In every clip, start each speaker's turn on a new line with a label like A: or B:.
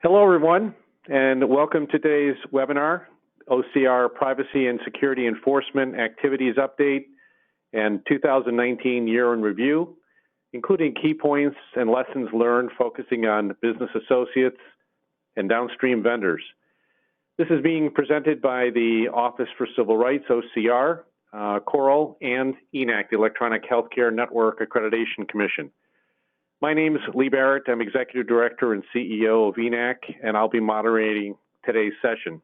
A: Hello, everyone, and welcome to today's webinar, OCR Privacy and Security Enforcement Activities Update and 2019 Year in Review, including key points and lessons learned focusing on business associates and downstream vendors. This is being presented by the Office for Civil Rights, OCR, CORL, and EHNAC, the Electronic Healthcare Network Accreditation Commission. My name is Lee Barrett. I'm Executive Director and CEO of EHNAC, and I'll be moderating today's session.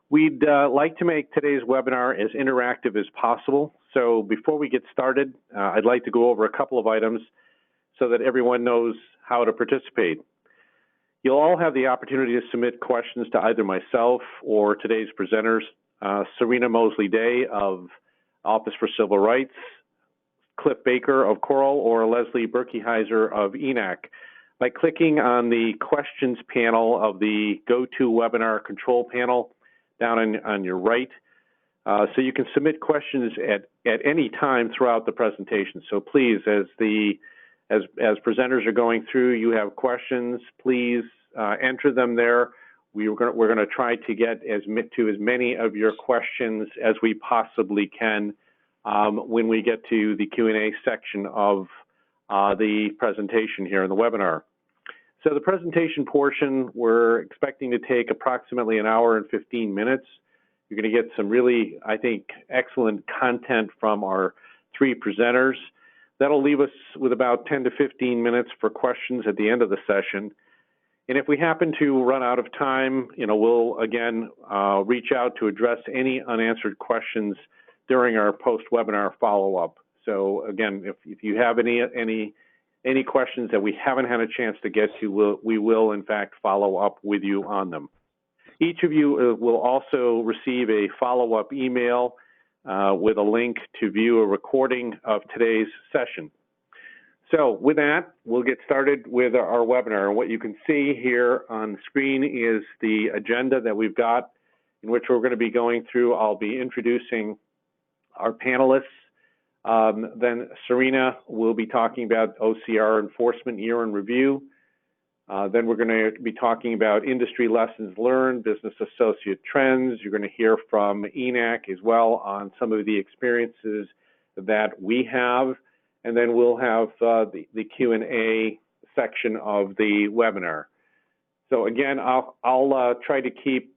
A: We'd like to make today's webinar as interactive as possible. So before we get started, I'd like to go over a couple of items so that everyone knows how to participate. You'll all have the opportunity to submit questions to either myself or today's presenters, Serena Mosley-Day of Office for Civil Rights, Cliff Baker of CORL, or Lesley Berkeyheiser of EHNAC by clicking on the questions panel of the GoToWebinar control panel down on your right. So you can submit questions at any time throughout the presentation. So please, as presenters are going through, you have questions, please enter them there. We're going to try to get to as many of your questions as we possibly can when we get to the Q&A section of the presentation here in the webinar. So the presentation portion, we're expecting to take approximately an hour and 15 minutes. You're going to get some really, I think, excellent content from our three presenters. That'll leave us with about 10 to 15 minutes for questions at the end of the session. And if we happen to run out of time, we'll again reach out to address any unanswered questions during our post-webinar follow-up. So again, if you have any questions that we haven't had a chance to get to, we will in fact follow up with you on them. Each of you will also receive a follow-up email with a link to view a recording of today's session. So with that, we'll get started with our webinar. And what you can see here on the screen is the agenda that we've got, in which we're going to be going through. I'll be introducing our panelists. Then Serena will be talking about OCR Enforcement Year in Review. Then we're going to be talking about industry lessons learned, business associate trends. You're going to hear from EHNAC as well on some of the experiences that we have. And then we'll have the Q&A section of the webinar. So again, I'll try to keep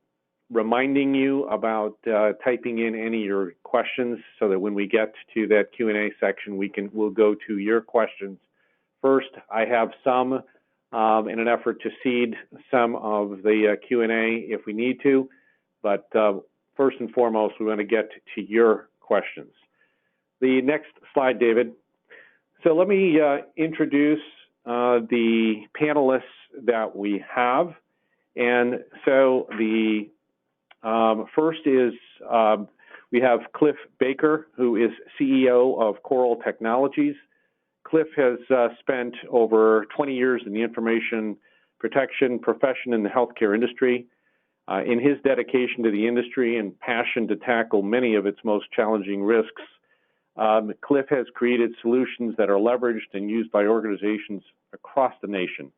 A: reminding you about typing in any of your questions so that when we get to that Q&A section, we'll go to your questions first. I have some in an effort to seed some of the Q&A if we need to, but first and foremost, we want to get to your questions. The next slide, David. So let me introduce the panelists that we have. And so the first is we have Cliff Baker, who is CEO of CORL Technologies. Cliff has spent over 20 years in the information protection profession in the healthcare industry. In his dedication to the industry and passion to tackle many of its most challenging risks, Cliff has created solutions that are leveraged and used by organizations across the nation.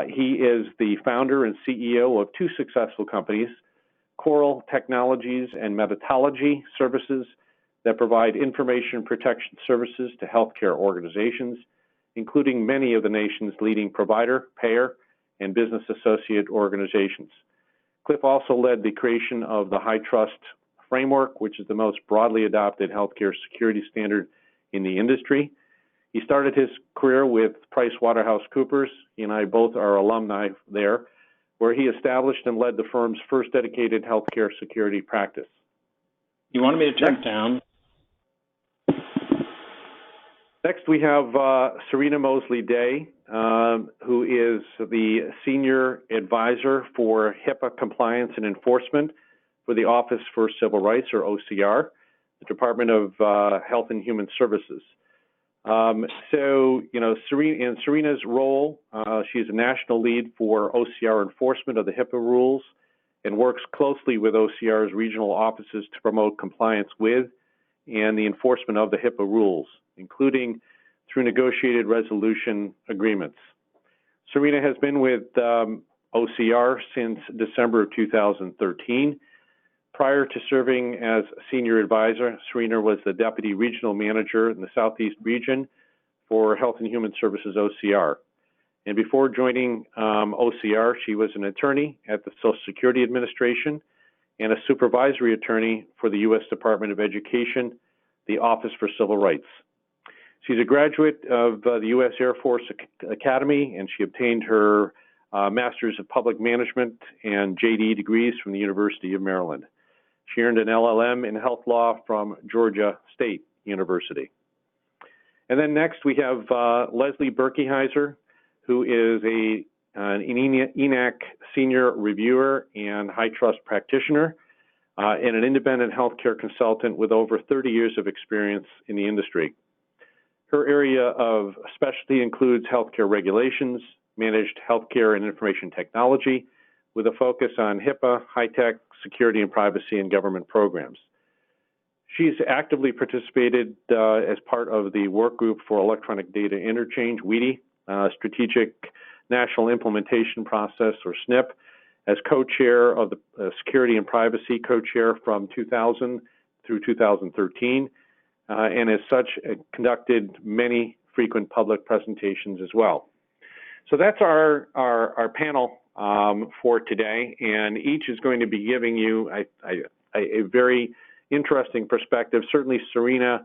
A: He is the founder and CEO of two successful companies, CORL Technologies and Methodology Services, that provide information protection services to healthcare organizations, including many of the nation's leading provider, payer, and business associate organizations. Cliff also led the creation of the HITRUST framework, which is the most broadly adopted healthcare security standard in the industry. He started his career with PricewaterhouseCoopers. He and I both are alumni there, where he established and led the firm's first dedicated healthcare security practice.
B: You wanted me to check down?
A: Next, we have Serena Mosley-Day, who is the Senior Advisor for HIPAA Compliance and Enforcement for the Office for Civil Rights, or OCR, the Department of Health and Human Services. In Serena's role, she's a national lead for OCR enforcement of the HIPAA rules and works closely with OCR's regional offices to promote compliance with and the enforcement of the HIPAA rules, including through negotiated resolution agreements. Serena has been with OCR since December of 2013. Prior to serving as senior advisor, Serena was the deputy regional manager in the Southeast region for Health and Human Services OCR. And before joining OCR, she was an attorney at the Social Security Administration and a supervisory attorney for the U.S. Department of Education, the Office for Civil Rights. She's a graduate of the U.S. Air Force Academy, and she obtained her Master's of Public Management and JD degrees from the University of Maryland. She earned an LLM in health law from Georgia State University. And then next we have Lesley Berkeyheiser, who is an EHNAC senior reviewer and high trust practitioner and an independent healthcare consultant with over 30 years of experience in the industry. Her area of specialty includes healthcare regulations, managed healthcare and information technology, with a focus on HIPAA, high-tech, security and privacy, and government programs. She's actively participated as part of the Work Group for Electronic Data Interchange, WEDI, Strategic National Implementation Process, or SNP, as co-chair of the Security and Privacy co-chair from 2000 through 2013, and as such conducted many frequent public presentations as well. So that's our panel for today, and each is going to be giving you a very interesting perspective. Certainly Serena,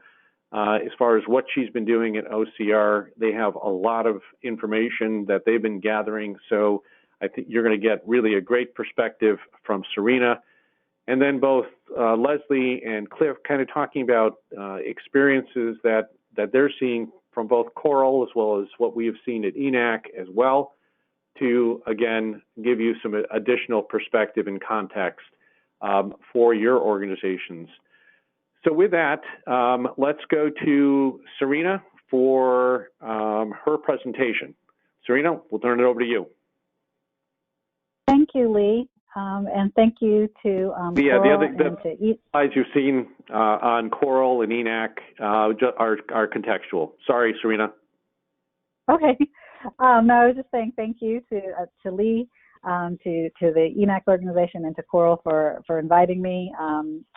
A: as far as what she's been doing at OCR, they have a lot of information that they've been gathering, so I think you're going to get really a great perspective from Serena. And then both Lesley and Cliff kind of talking about experiences that they're seeing from both CORL as well as what we have seen at EHNAC as well, to, again, give you some additional perspective and context for your organizations. So with that, let's go to Serena for her presentation. Serena, we'll turn it over to you.
C: Thank you, Lee, and thank you to
A: the slides you've seen on CORL and EHNAC are contextual. Sorry, Serena.
C: Okay. No, I was just saying thank you to Lee, to the EHNAC organization, and to CORL for inviting me.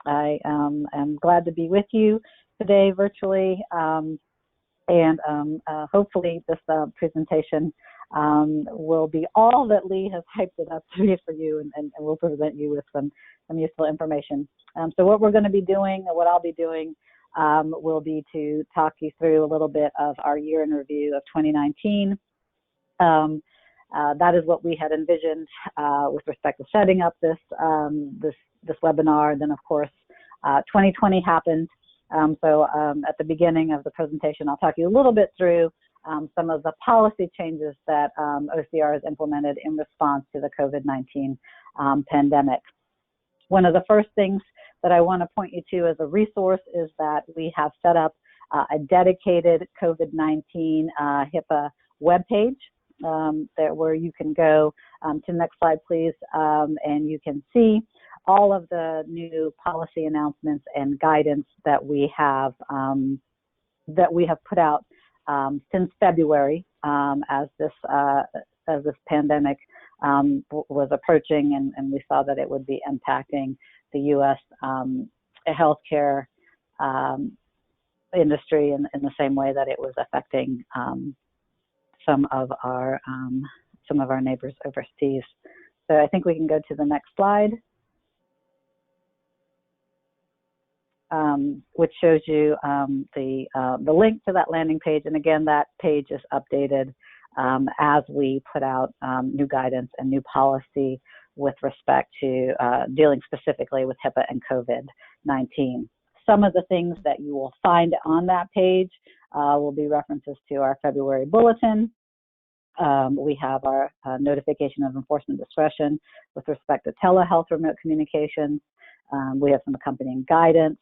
C: I am glad to be with you today virtually, and hopefully this presentation will be all that Lee has hyped it up to be for you, and will present you with some useful information. So what we're going to be doing, or what I'll be doing, will be to talk you through a little bit of our year in review of 2019. That is what we had envisioned with respect to setting up this webinar. Then, of course, 2020 happened. So at the beginning of the presentation, I'll talk you a little bit through some of the policy changes that OCR has implemented in response to the COVID-19 pandemic. One of the first things that I want to point you to as a resource is that we have set up a dedicated COVID-19 HIPAA webpage where you can go to the next slide, please, and you can see all of the new policy announcements and guidance that we have put out since February, as this pandemic was approaching, and we saw that it would be impacting the U.S. Healthcare industry in the same way that it was affecting some of our neighbors overseas. So I think we can go to the next slide, which shows you the link to that landing page. And again, that page is updated as we put out new guidance and new policy with respect to dealing specifically with HIPAA and COVID-19. Some of the things that you will find on that page will be references to our February bulletin. We have our notification of enforcement discretion with respect to telehealth remote communications. We have some accompanying guidance.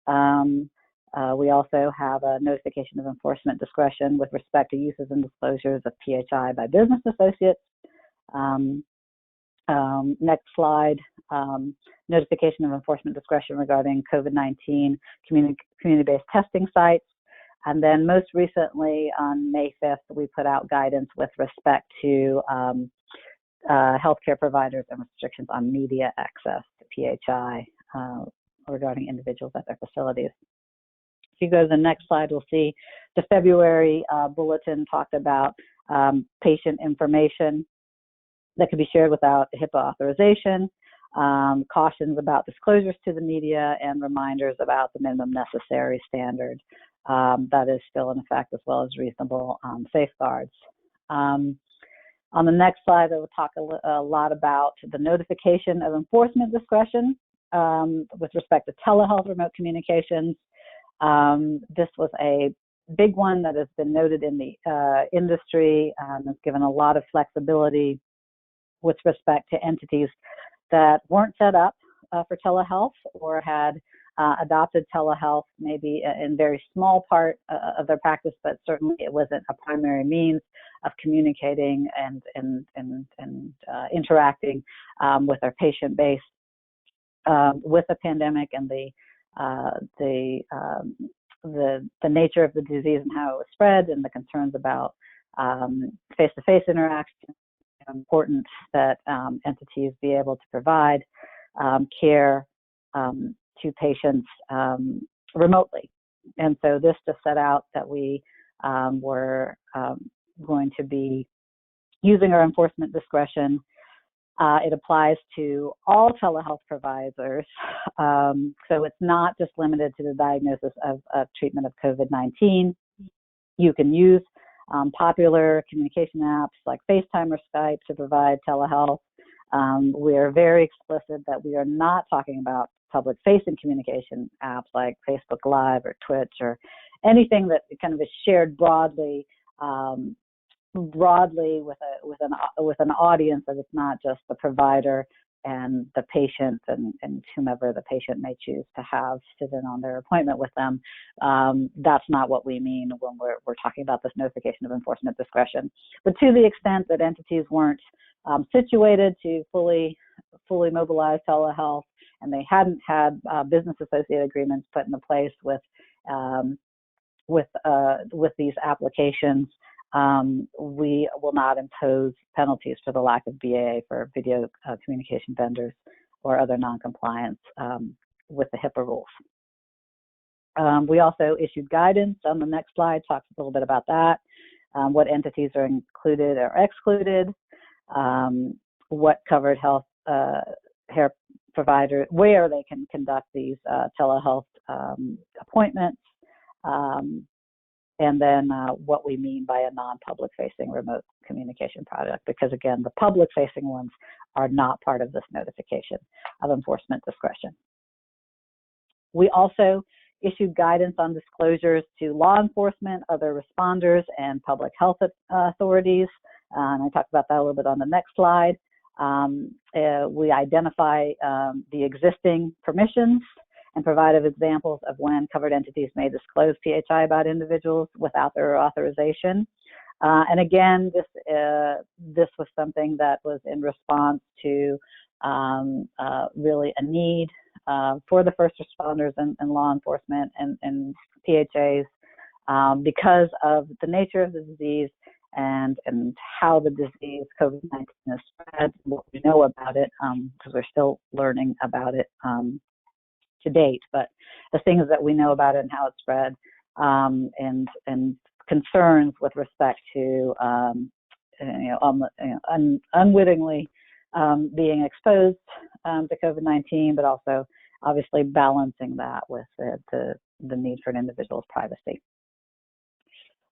C: We also have a notification of enforcement discretion with respect to uses and disclosures of PHI by business associates. Next slide, notification of enforcement discretion regarding COVID-19 community-based testing sites. And then most recently on May 5th, we put out guidance with respect to healthcare providers and restrictions on media access to PHI regarding individuals at their facilities. If you go to the next slide, we'll see the February bulletin talked about patient information that could be shared without HIPAA authorization, cautions about disclosures to the media, and reminders about the minimum necessary standard that is still in effect, as well as reasonable safeguards. On the next slide, I will talk a lot about the notification of enforcement discretion with respect to telehealth remote communications. This was a big one that has been noted in the industry, has given a lot of flexibility with respect to entities that weren't set up for telehealth or had adopted telehealth maybe in very small part of their practice, but certainly it wasn't a primary means of communicating and interacting with our patient base. With the pandemic and the nature of the disease and how it was spread, and the concerns about face-to-face interaction, it's important that entities be able to provide care to patients remotely. And so this just set out that we were going to be using our enforcement discretion. It applies to all telehealth providers, so it's not just limited to the diagnosis of treatment of COVID-19. You can use popular communication apps like FaceTime or Skype to provide telehealth. We are very explicit that we are not talking about public-facing communication apps like Facebook Live or Twitch or anything that kind of is shared broadly with an audience, that it's not just the provider and the patient and whomever the patient may choose to have sit in on their appointment with them. That's not what we mean when we're talking about this notification of enforcement discretion. But to the extent that entities weren't situated to fully mobilize telehealth, and they hadn't had business associate agreements put into place with these applications, we will not impose penalties for the lack of BAA for video communication vendors or other non-compliance with the HIPAA rules. We also issued guidance. On the next slide, talks a little bit about that, what entities are included or excluded, what covered health care providers, where they can conduct these telehealth appointments, and then what we mean by a non-public facing remote communication product, because again, the public facing ones are not part of this notification of enforcement discretion. We also issued guidance on disclosures to law enforcement, other responders, and public health authorities. And I talked about that a little bit on the next slide. We identify the existing permissions and provide examples of when covered entities may disclose PHI about individuals without their authorization. And again, this was something that was in response to really a need for the first responders and law enforcement and PHAs because of the nature of the disease and how the disease, COVID-19, is spread, what we know about it, because we're still learning about it to date, but the things that we know about it and how it's spread, and concerns with respect to unwittingly being exposed to COVID-19, but also obviously balancing that with the need for an individual's privacy.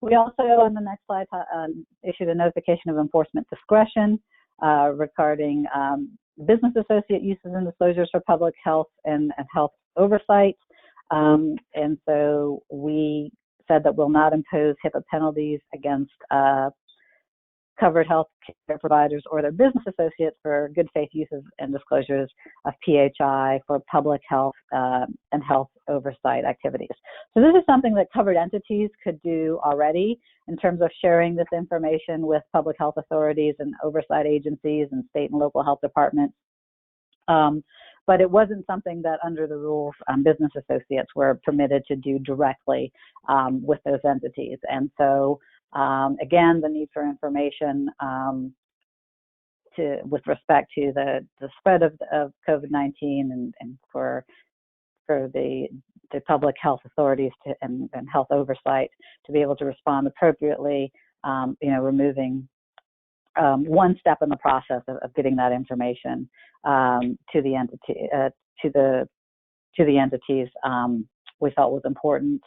C: We also, on the next slide, issued a notification of enforcement discretion regarding business associate uses and disclosures for public health and health oversight. And so we said that we'll not impose HIPAA penalties against covered health care providers or their business associates for good faith uses and disclosures of PHI for public health and health oversight activities. So this is something that covered entities could do already in terms of sharing this information with public health authorities and oversight agencies and state and local health departments. but it wasn't something that under the rules business associates were permitted to do directly with those entities. And so again, the need for information with respect to the spread of COVID-19 and for the public health authorities and health oversight to be able to respond appropriately, removing one step in the process of getting that information to the entity to the entities we felt was important.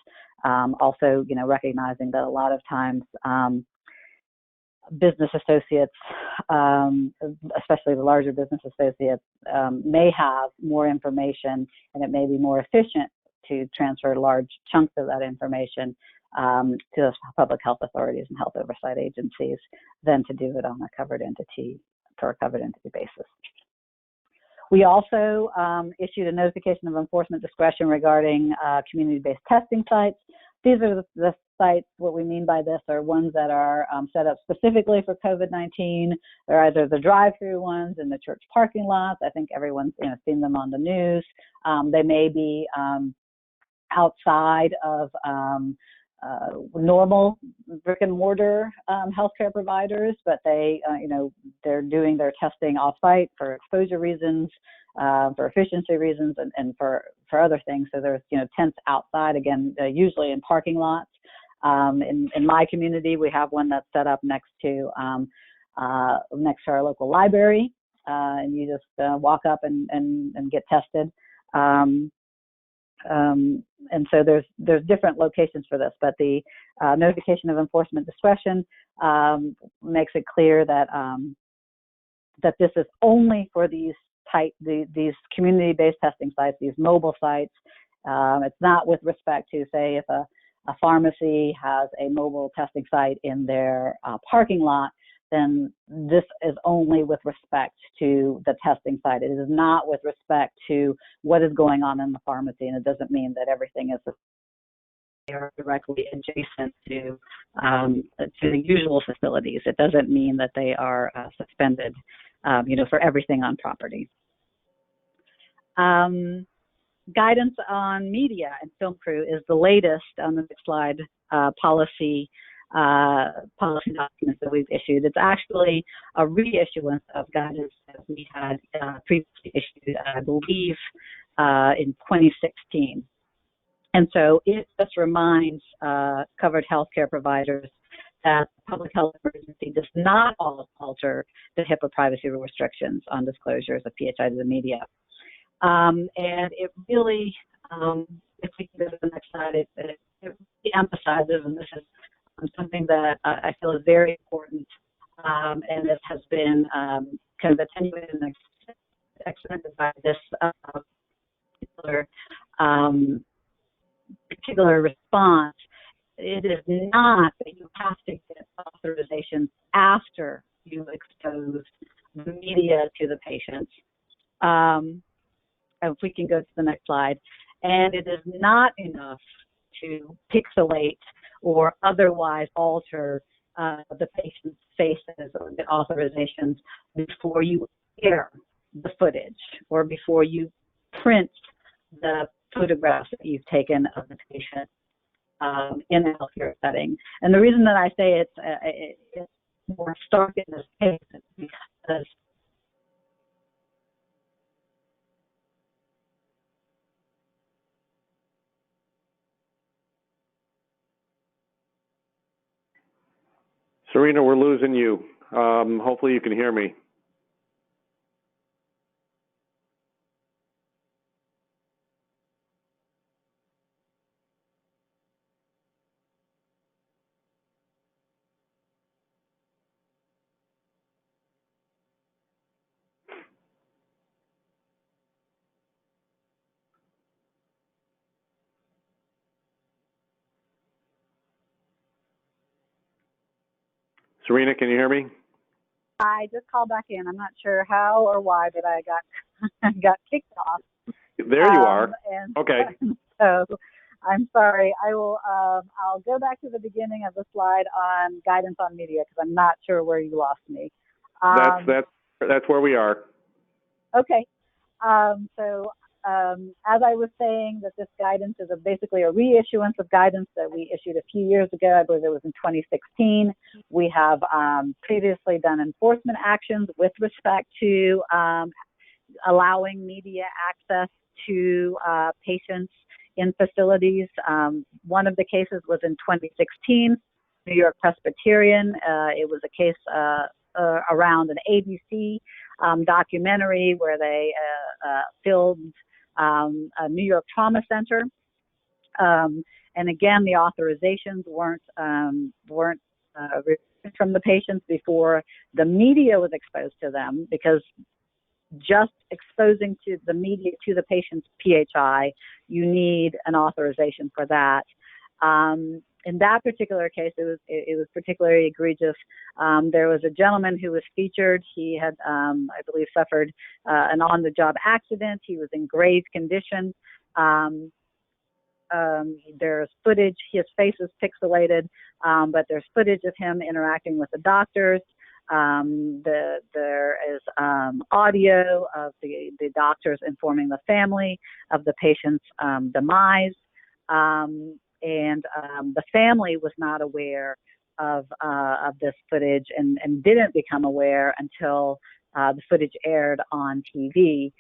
C: Also, recognizing that a lot of times business associates, especially the larger business associates, may have more information, and it may be more efficient to transfer large chunks of that information to the public health authorities and health oversight agencies than to do it on a covered entity basis. We also issued a notification of enforcement discretion regarding community-based testing sites. These are the sites. What we mean by this are ones that are set up specifically for COVID-19. They're either the drive-through ones in the church parking lots. I think everyone's seen them on the news. They may be outside of normal brick and mortar healthcare providers, but they're doing their testing off-site for exposure reasons, for efficiency reasons, and for other things. So there's tents outside, again, usually in parking lots. In my community, we have one that's set up next to our local library, and you just walk up and get tested. And so there's different locations for this, but the notification of enforcement discretion makes it clear that that this is only for these community-based testing sites, these mobile sites. It's not with respect to, say, if a pharmacy has a mobile testing site in their parking lot, then this is only with respect to the testing site. It is not with respect to what is going on in the pharmacy, and it doesn't mean that everything is directly adjacent to the usual facilities. It doesn't mean that they are suspended, for everything on property. Guidance on media and film crew is the latest on the next slide policy documents that we've issued. It's actually a reissuance of guidance that we had previously issued, I believe, in 2016. And so it just reminds covered healthcare providers that the public health emergency does not alter the HIPAA privacy restrictions on disclosures of PHI to the media. And it really, if we can go to the next slide, it really emphasizes, and this is something that I feel is very important, and this has been kind of attenuated and accentuated by this particular response. It is not that you have to get authorizations after you expose the media to the patients. If we can go to the next slide. And it is not enough to pixelate or otherwise alter the patient's faces or the authorizations before you air the footage or before you print the photographs that you've taken of the patient in a healthcare setting. And the reason that I say it's more stark in this case is because
A: Serena, we're losing you. Hopefully you can hear me. Serena, can you hear me?
C: I just called back in. I'm not sure how or why, but I got kicked off.
A: There you are. Okay.
C: So I'm sorry. I'll go back to the beginning of the slide on guidance on media because I'm not sure where you lost me.
A: That's where we are.
C: Okay. As I was saying, that this guidance is basically a reissuance of guidance that we issued a few years ago. I believe it was in 2016. We have previously done enforcement actions with respect to allowing media access to patients in facilities. One of the cases was in 2016, New York Presbyterian. It was a case around an ABC documentary where they filmed a New York trauma center. And again, the authorizations weren't from the patients before the media was exposed to them, because just exposing to the media to the patient's PHI, you need an authorization for that. In that particular case, it was particularly egregious. There was a gentleman who was featured. He had, I believe, suffered an on-the-job accident. He was in grave condition. There's footage. His face is pixelated, but there's footage of him interacting with the doctors. There is audio of the doctors informing the family of the patient's demise. And the family was not aware of this footage and didn't become aware until the footage aired on TV.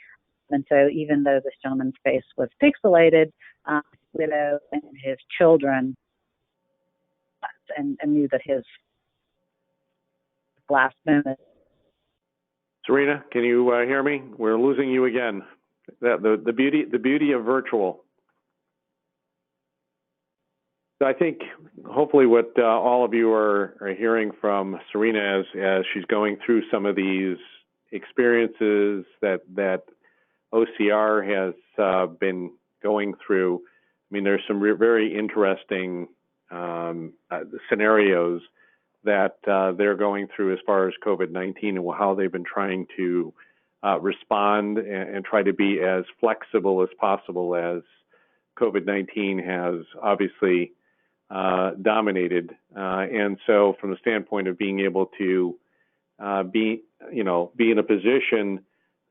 C: And so even though this gentleman's face was pixelated, his widow and his children and knew that his last minute.
A: Serena, can you hear me? We're losing you again. The beauty of virtual. So I think hopefully what all of you are hearing from Serena as she's going through some of these experiences that OCR has been going through. I mean, there's some very interesting scenarios that they're going through as far as COVID-19 and how they've been trying to respond and try to be as flexible as possible as COVID-19 has obviously dominated. And so from the standpoint of being able to be in a position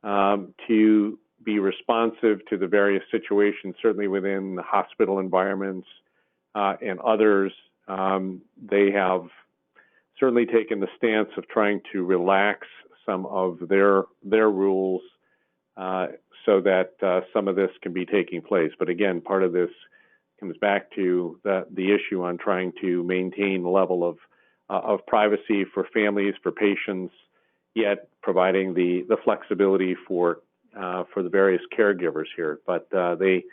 A: to be responsive to the various situations, certainly within the hospital environments and others, they have certainly taken the stance of trying to relax some of their rules so that some of this can be taking place. But again, part of this comes back to the issue on trying to maintain the level of privacy for families, for patients, yet providing the flexibility for the various caregivers here. But they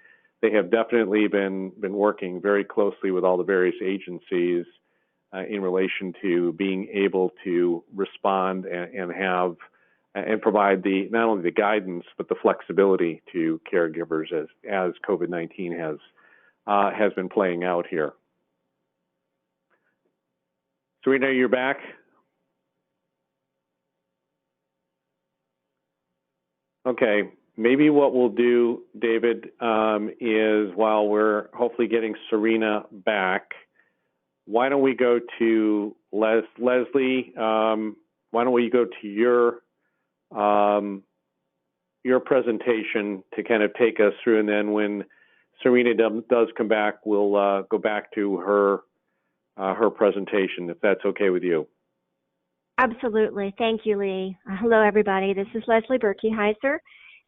A: have definitely been working very closely with all the various agencies in relation to being able to respond and provide not only the guidance but the flexibility to caregivers as COVID-19 has been playing out here. Serena, you're back. Okay, maybe what we'll do, David, is while we're hopefully getting Serena back, why don't we go to Lesley? Why don't we go to your presentation to kind of take us through, and then when Serena does come back, we'll go back to her presentation, if that's okay with you.
D: Absolutely. Thank you, Lee. Hello, everybody. This is Lesley Berkeyheiser.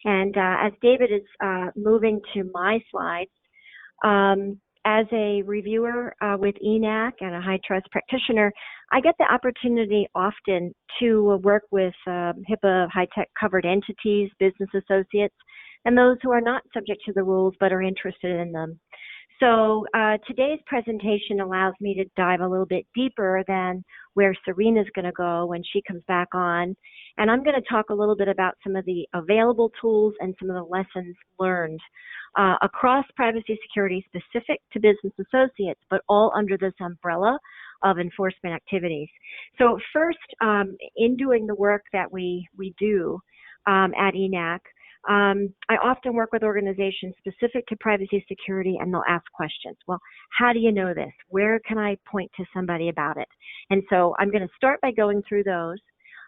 D: And as David is moving to my slides, as a reviewer with EHNAC and a high trust practitioner, I get the opportunity often to work with HIPAA high-tech covered entities, business associates, and those who are not subject to the rules but are interested in them. So today's presentation allows me to dive a little bit deeper than where Serena's going to go when she comes back on. And I'm going to talk a little bit about some of the available tools and some of the lessons learned across privacy security specific to business associates, but all under this umbrella of enforcement activities. So first, in doing the work that we do at EHNAC, I often work with organizations specific to privacy security, and they'll ask questions. Well, how do you know this? Where can I point to somebody about it? And so I'm going to start by going through those.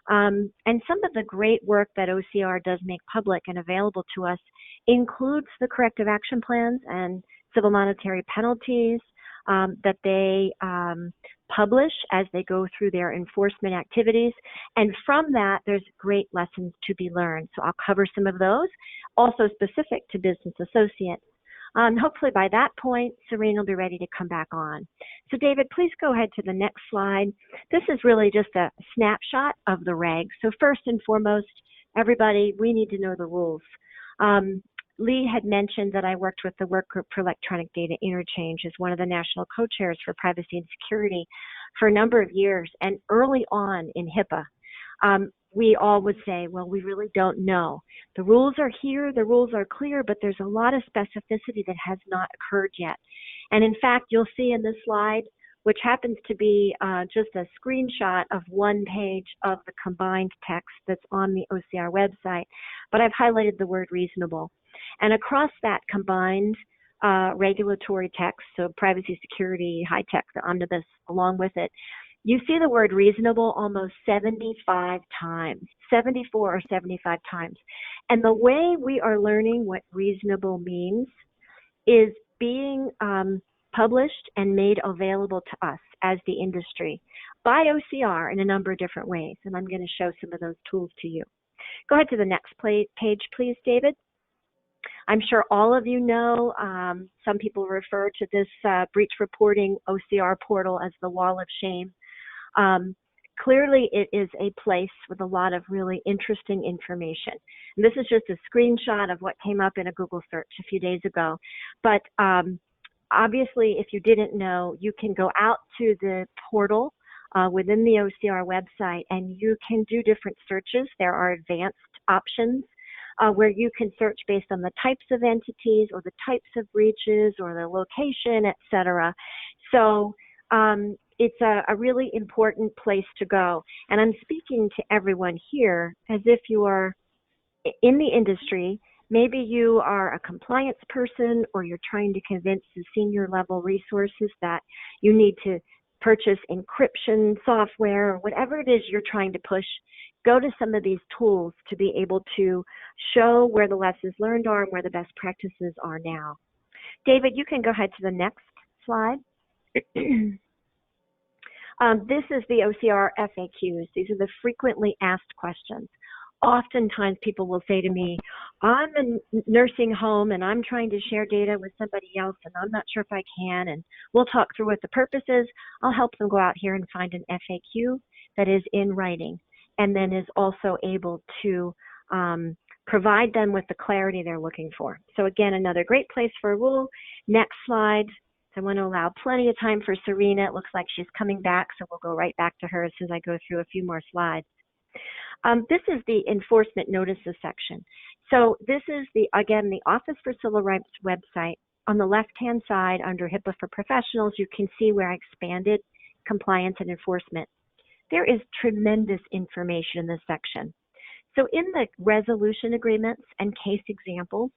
D: And some of the great work that OCR does make public and available to us includes the corrective action plans and civil monetary penalties that they publish as they go through their enforcement activities. And from that, there's great lessons to be learned. So I'll cover some of those, also specific to business associates. Hopefully by that point, Serena will be ready to come back on. So David, please go ahead to the next slide. This is really just a snapshot of the regs. So first and foremost, everybody, we need to know the rules. Lee had mentioned that I worked with the Work Group for Electronic Data Interchange as one of the national co-chairs for privacy and security for a number of years. And early on in HIPAA, we all would say, well, we really don't know. The rules are here, the rules are clear, but there's a lot of specificity that has not occurred yet. And in fact, you'll see in this slide, which happens to be just a screenshot of one page of the combined text that's on the OCR website, but I've highlighted the word reasonable. And across that combined regulatory text, so privacy, security, high tech, the omnibus along with it, you see the word reasonable almost 75 times, 74 or 75 times. And the way we are learning what reasonable means is being published and made available to us as the industry by OCR in a number of different ways. And I'm going to show some of those tools to you. Go ahead to the next page, please, David. I'm sure all of you know, some people refer to this breach reporting OCR portal as the wall of shame. Clearly, it is a place with a lot of really interesting information. And this is just a screenshot of what came up in a Google search a few days ago. But obviously, if you didn't know, you can go out to the portal within the OCR website and you can do different searches. There are advanced options where you can search based on the types of entities or the types of breaches or the location, et cetera. So it's a really important place to go. And I'm speaking to everyone here as if you are in the industry. Maybe you are a compliance person or you're trying to convince the senior level resources that you need to purchase encryption software or whatever it is you're trying to push. Go to some of these tools to be able to show where the lessons learned are and where the best practices are now. David, you can go ahead to the next slide. This is the OCR FAQs. These are the frequently asked questions. Oftentimes people will say to me, I'm in a nursing home and I'm trying to share data with somebody else and I'm not sure if I can, and we'll talk through what the purpose is. I'll help them go out here and find an FAQ that is in writing and then is also able to provide them with the clarity they're looking for. So again, another great place for a rule. Next slide. I want to allow plenty of time for Serena. It looks like she's coming back, so we'll go right back to her as soon as I go through a few more slides. This is the enforcement notices section. So this is again, the Office for Civil Rights website. On the left-hand side under HIPAA for Professionals, you can see where I expanded compliance and enforcement. There is tremendous information in this section. So in the resolution agreements and case examples,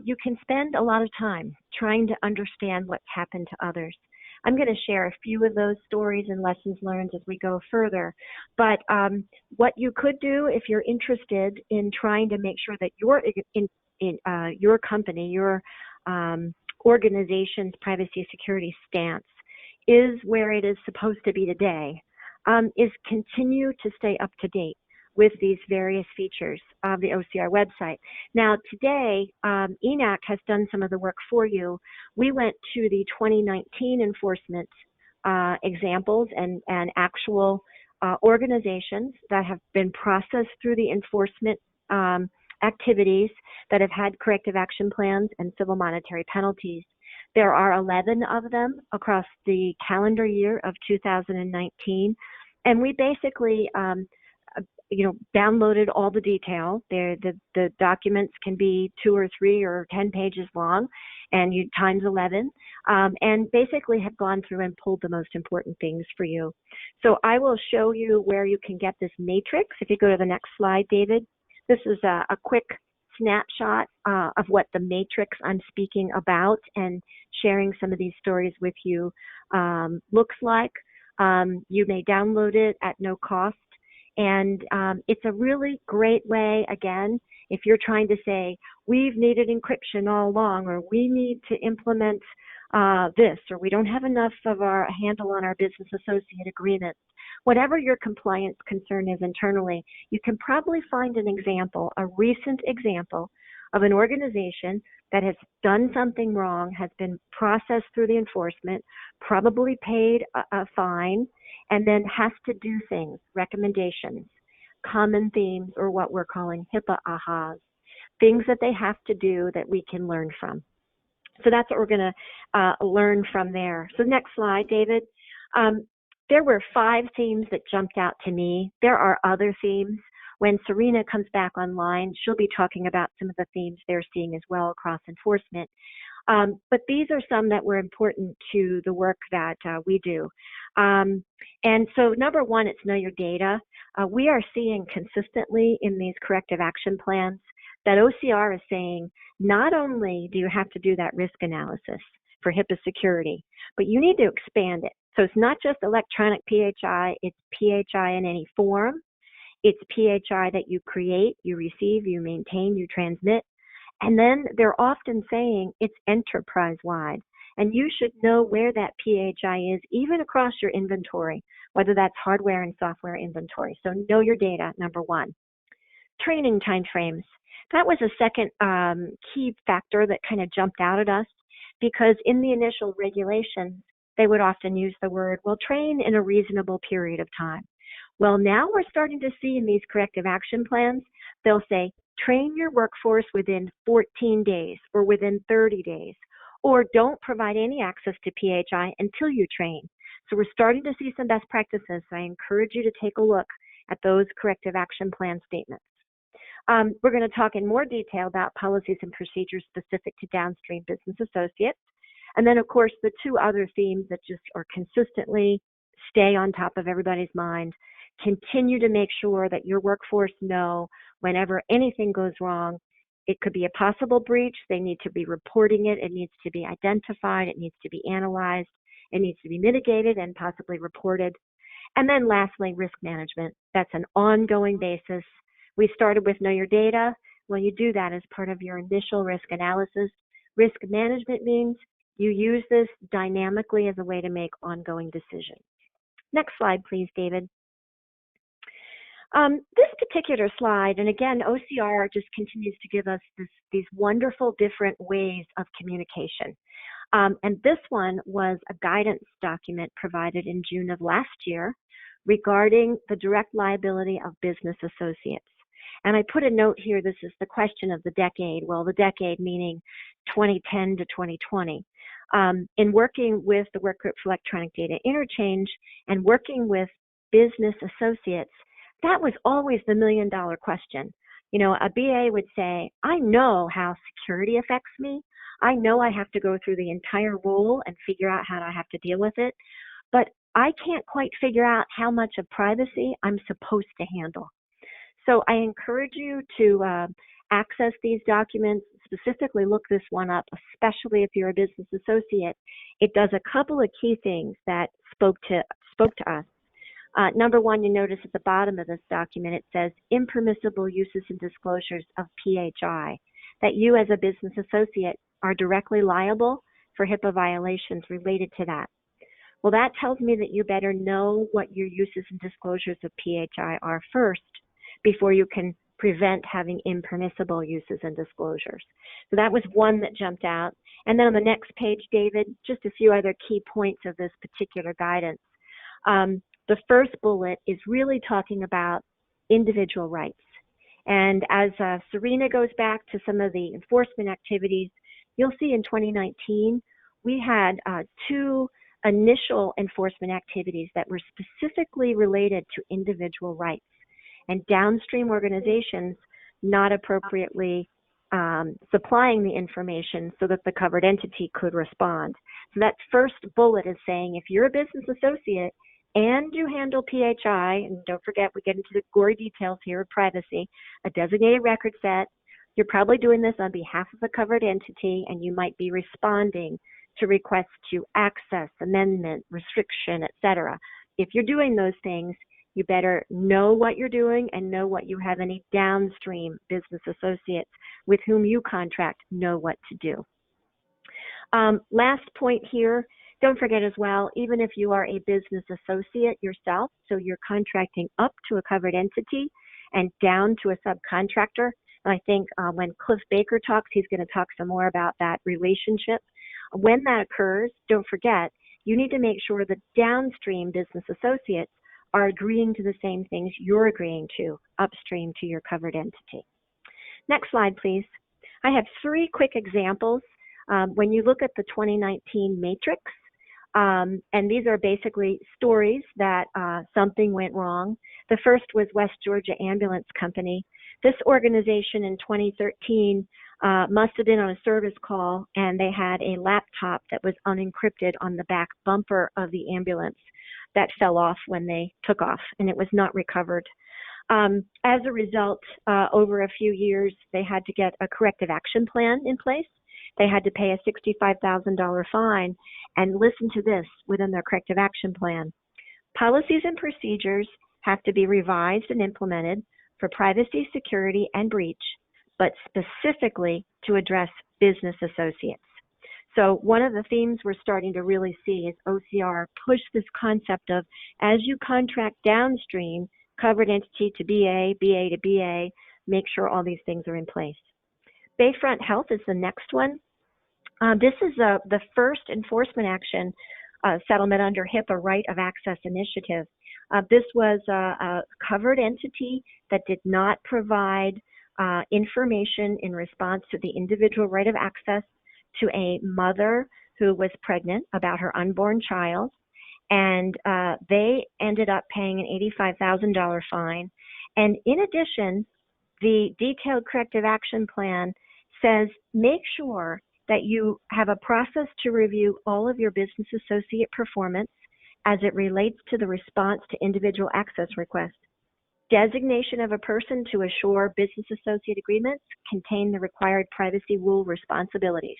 D: you can spend a lot of time trying to understand what's happened to others. I'm going to share a few of those stories and lessons learned as we go further. But what you could do if you're interested in trying to make sure that your company, your organization's privacy security stance is where it is supposed to be today, is continue to stay up to date with these various features of the OCR website. Now today, EHNAC has done some of the work for you. We went to the 2019 enforcement examples and actual organizations that have been processed through the enforcement activities that have had corrective action plans and civil monetary penalties. There are 11 of them across the calendar year of 2019, and we basically downloaded all the detail. The documents can be 2 or 3 or 10 pages long, and you times 11, and basically have gone through and pulled the most important things for you. So I will show you where you can get this matrix. If you go to the next slide, David, this is a quick snapshot of what the matrix I'm speaking about and sharing some of these stories with you looks like. You may download it at no cost. And it's a really great way, again, if you're trying to say, we've needed encryption all along, or we need to implement this, or we don't have enough of our handle on our business associate agreements. Whatever your compliance concern is internally, you can probably find an example, a recent example of an organization that has done something wrong, has been processed through the enforcement, probably paid a fine, and then has to do things, recommendations, common themes, or what we're calling HIPAA ahas, things that they have to do that we can learn from. So that's what we're going to learn from there. So next slide, David. There were 5 themes that jumped out to me. There are other themes. When Serena comes back online, she'll be talking about some of the themes they're seeing as well across enforcement. But these are some that were important to the work that we do. And so number one, it's know your data. We are seeing consistently in these corrective action plans that OCR is saying, not only do you have to do that risk analysis for HIPAA security, but you need to expand it. So it's not just electronic PHI, it's PHI in any form. It's PHI that you create, you receive, you maintain, you transmit. And then they're often saying it's enterprise-wide. And you should know where that PHI is, even across your inventory, whether that's hardware and software inventory. So know your data, number one. Training timeframes. That was a second key factor that kind of jumped out at us, because in the initial regulations, they would often use the word, well, train in a reasonable period of time. Well, now we're starting to see in these corrective action plans, they'll say, train your workforce within 14 days or within 30 days, or don't provide any access to PHI until you train. So we're starting to see some best practices. So I encourage you to take a look at those corrective action plan statements. We're going to talk in more detail about policies and procedures specific to downstream business associates. And then, of course, the 2 other themes that just are consistently stay on top of everybody's mind. Continue to make sure that your workforce know whenever anything goes wrong. It could be a possible breach. They need to be reporting it. It needs to be identified. It needs to be analyzed. It needs to be mitigated and possibly reported. And then lastly, risk management. That's an ongoing basis. We started with know your data. Well, you do that as part of your initial risk analysis. Risk management means you use this dynamically as a way to make ongoing decisions. Next slide, please, David. This particular slide, and again, OCR just continues to give us these wonderful different ways of communication. And this one was a guidance document provided in June of last year regarding the direct liability of business associates. And I put a note here, this is the question of the decade. Well, the decade meaning 2010 to 2020. In working with the Work Group for Electronic Data Interchange and working with business associates, that was always the million-dollar question. You know, a BA would say, I know how security affects me. I know I have to go through the entire rule and figure out how I have to deal with it, but I can't quite figure out how much of privacy I'm supposed to handle. So I encourage you to access these documents, specifically look this one up, especially if you're a business associate. It does a couple of key things that spoke to us. Number one, you notice at the bottom of this document, it says impermissible uses and disclosures of PHI, that you as a business associate are directly liable for HIPAA violations related to that. Well, that tells me that you better know what your uses and disclosures of PHI are first before you can prevent having impermissible uses and disclosures. So that was one that jumped out. And then on the next page, David, just a few other key points of this particular guidance. The first bullet is really talking about individual rights. And as Serena goes back to some of the enforcement activities, you'll see in 2019, we had 2 initial enforcement activities that were specifically related to individual rights and downstream organizations not appropriately supplying the information so that the covered entity could respond. So that first bullet is saying if you're a business associate and you handle PHI, and don't forget we get into the gory details here of privacy, a designated record set, you're probably doing this on behalf of the covered entity and you might be responding to requests to access, amendment, restriction, etc. If you're doing those things, You better know what you're doing and know what you have any downstream business associates with whom you contract know what to do. Last point here, don't forget as well, even if you are a business associate yourself, so you're contracting up to a covered entity and down to a subcontractor. And I think when Cliff Baker talks, he's going to talk some more about that relationship. When that occurs, don't forget, you need to make sure that downstream business associates are agreeing to the same things you're agreeing to upstream to your covered entity. Next slide, please. I have 3 quick examples. When you look at the 2019 matrix, and these are basically stories that something went wrong. The first was West Georgia Ambulance Company. This organization in 2013 must have been on a service call, and they had a laptop that was unencrypted on the back bumper of the ambulance that fell off when they took off, and it was not recovered. As a result, over a few years, they had to get a corrective action plan in place. They had to pay a $65,000 fine, and listen to this within their corrective action plan. Policies and procedures have to be revised and implemented for privacy, security, and breach, but specifically to address business associates. So one of the themes we're starting to really see is OCR push this concept of, as you contract downstream, covered entity to BA, BA to BA, make sure all these things are in place. Bayfront Health is the next one. This is the first enforcement action settlement under HIPAA Right of Access Initiative. This was a covered entity that did not provide information in response to the individual right of access to a mother who was pregnant about her unborn child. And they ended up paying an $85,000 fine. And in addition, the detailed corrective action plan says make sure that you have a process to review all of your business associate performance as it relates to the response to individual access requests. Designation of a person to assure business associate agreements contain the required privacy rule responsibilities.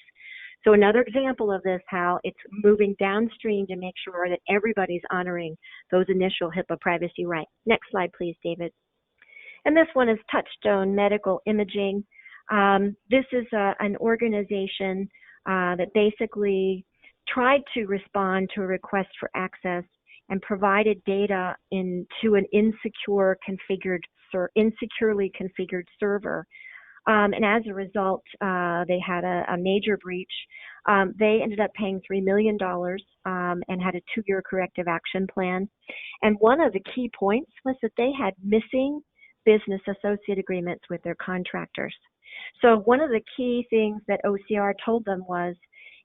D: So another example of this, how it's moving downstream to make sure that everybody's honoring those initial HIPAA privacy rights. Next slide, please, David. And this one is Touchstone Medical Imaging. This is an organization that basically tried to respond to a request for access and provided data into an insecurely configured server. And as a result, they had a major breach. They ended up paying $3 million and had a 2-year corrective action plan. And one of the key points was that they had missing business associate agreements with their contractors. So one of the key things that OCR told them was,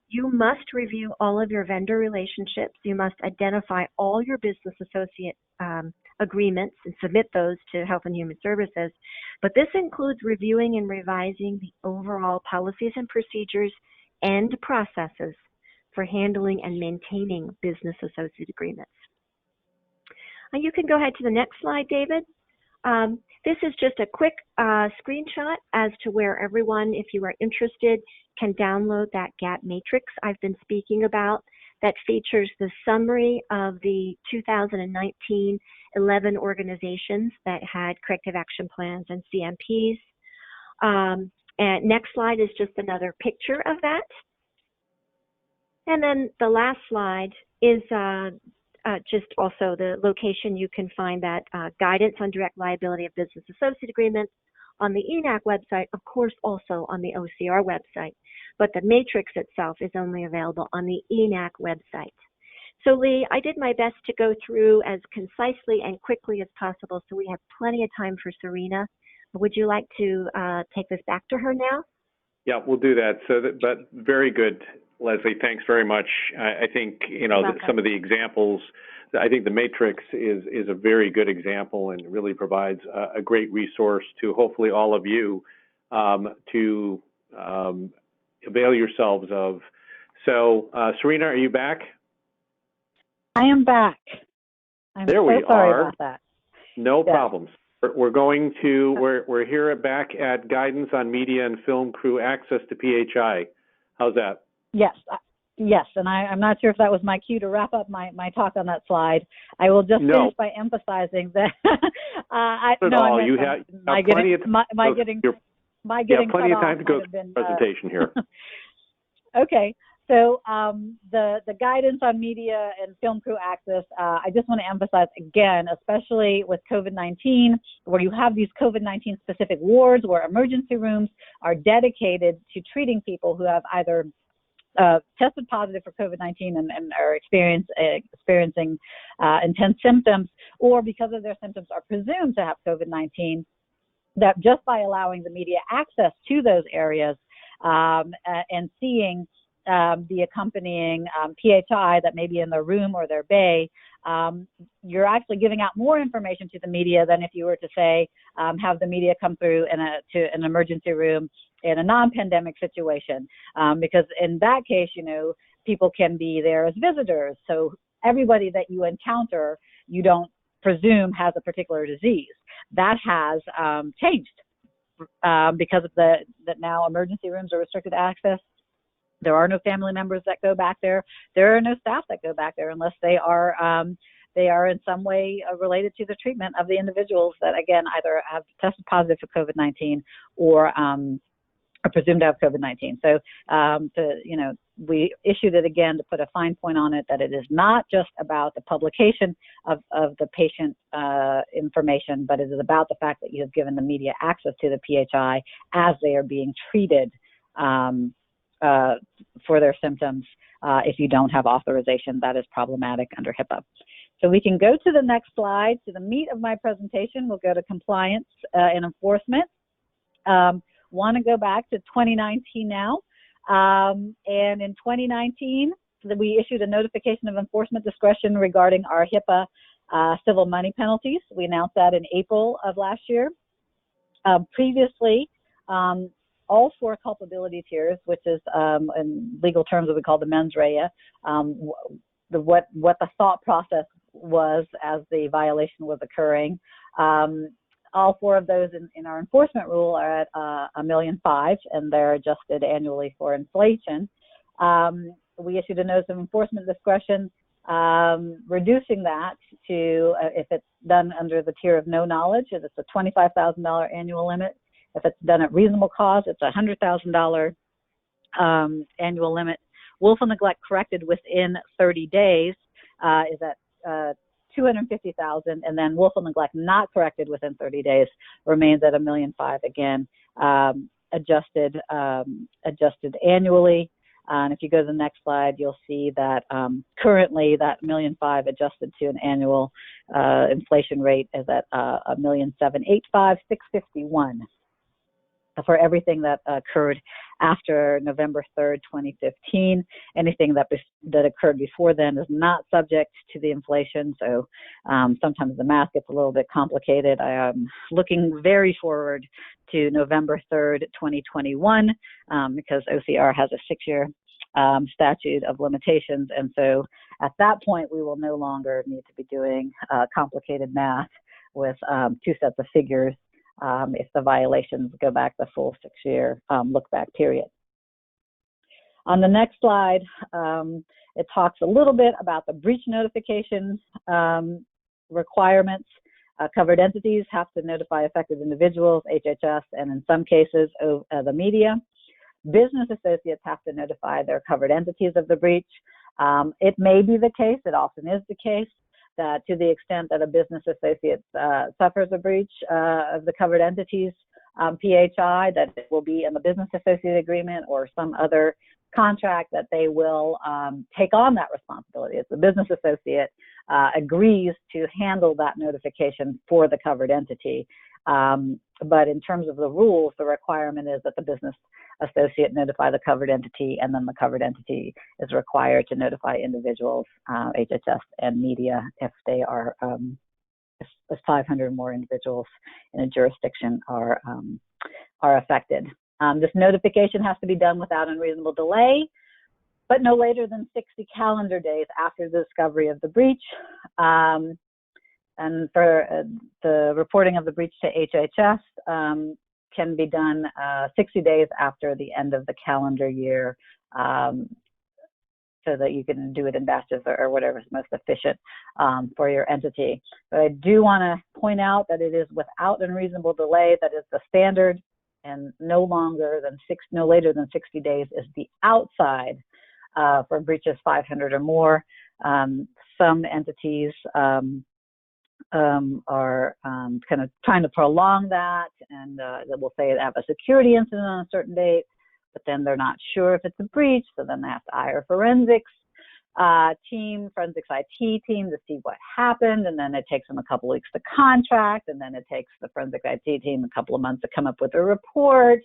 D: you must review all of your vendor relationships. You must identify all your business associate agreements and submit those to Health and Human Services. But this includes reviewing and revising the overall policies and procedures and processes for handling and maintaining business associate agreements. You can go ahead to the next slide, David. This is just a quick screenshot as to where everyone, if you are interested, can download that gap matrix I've been speaking about that features the summary of the 2019 11 organizations that had corrective action plans and CMPs. And next slide is just another picture of that. And then the last slide is just also the location you can find that guidance on direct liability of business associate agreements on the EHNAC website, of course, also on the OCR website. But the matrix itself is only available on the EHNAC website. So Lee, I did my best to go through as concisely and quickly as possible so we have plenty of time for Serena. Would you like to take this back to her now?
A: Yeah, we'll do that. But very good, Lesley. Thanks very much. I think, some of the examples, I think the matrix is a very good example and really provides a great resource to hopefully all of you to avail yourselves of. So, Serena, are you back?
C: I am back. I'm
A: there
C: so
A: we
C: sorry
A: are.
C: about that.
A: No
C: Yeah.
A: problems. We're here back at guidance on media and film crew access to PHI. How's that?
C: Yes, Yes, and I'm not sure if that was my cue to wrap up my talk on that slide. I will just finish by emphasizing that
A: you have plenty of time to go through the presentation here.
C: Okay, so the guidance on media and film crew access, I just want to emphasize again, especially with COVID-19, where you have these COVID-19 specific wards where emergency rooms are dedicated to treating people who have either tested positive for COVID-19 and are experiencing intense symptoms, or because of their symptoms are presumed to have COVID-19, that just by allowing the media access to those areas and seeing the accompanying PHI that may be in their room or their bay, you're actually giving out more information to the media than if you were to say have the media come through to an emergency room in a non-pandemic situation, because in that case, people can be there as visitors. So everybody that you encounter, you don't presume has a particular disease. That has changed because of that now emergency rooms are restricted access. There are no family members that go back there. There are no staff that go back there unless they are in some way related to the treatment of the individuals that, again, either have tested positive for COVID-19 or are presumed to have COVID-19. So, we issued it again to put a fine point on it that it is not just about the publication of the patient information, but it is about the fact that you have given the media access to the PHI as they are being treated for their symptoms. If you don't have authorization, that is problematic under HIPAA. So we can go to the next slide, to the meat of my presentation. We'll go to compliance and enforcement. Want to go back to 2019 now. And in 2019, we issued a notification of enforcement discretion regarding our HIPAA civil money penalties. We announced that in April of last year. Previously, all four culpability tiers, which is in legal terms what we call the mens rea, what the thought process was as the violation was occurring. All four of those in our enforcement rule are at $1.5 million, and they're adjusted annually for inflation. We issued a notice of enforcement discretion, reducing that to, if it's done under the tier of no knowledge, it's a $25,000 annual limit. If it's done at reasonable cause, it's a $100,000 annual limit. Willful neglect corrected within 30 days is at $250,000, and then willful neglect not corrected within 30 days remains at $1.5 million. Again, adjusted annually. And if you go to the next slide, you'll see that currently that $1.5 million adjusted to an annual inflation rate is at $1,785,651 for everything that occurred after November 3rd, 2015. Anything that occurred before then is not subject to the inflation. So sometimes the math gets a little bit complicated. I am looking very forward to November 3rd, 2021, because OCR has a 6-year statute of limitations. And so at that point, we will no longer need to be doing complicated math with 2 sets of figures if the violations go back the full 6-year look-back period. On the next slide, it talks a little bit about the breach notification requirements. Covered entities have to notify affected individuals, HHS, and in some cases, the media. Business associates have to notify their covered entities of the breach. It may be the case, it often is the case, that to the extent that a business associate suffers a breach of the covered entities PHI, that it will be in the business associate agreement or some other contract that they will take on that responsibility. If the business associate agrees to handle that notification for the covered entity. But in terms of the rules, the requirement is that the business associate notify the covered entity, and then the covered entity is required to notify individuals, HHS, and media if they are, if 500 or more individuals in a jurisdiction are affected. This notification has to be done without unreasonable delay, but no later than 60 calendar days after the discovery of the breach. And for the reporting of the breach to HHS can be done 60 days after the end of the calendar year so that you can do it in batches or whatever is most efficient for your entity. But I do want to point out that it is without unreasonable delay. That is the standard, and no later than 60 days is the outside for breaches 500 or more. Some entities are kind of trying to prolong that, and they will say they have a security incident on a certain date, but then they're not sure if it's a breach, so then they have to hire a forensics IT team to see what happened, and then it takes them a couple weeks to contract, and then it takes the forensic IT team a couple of months to come up with a report,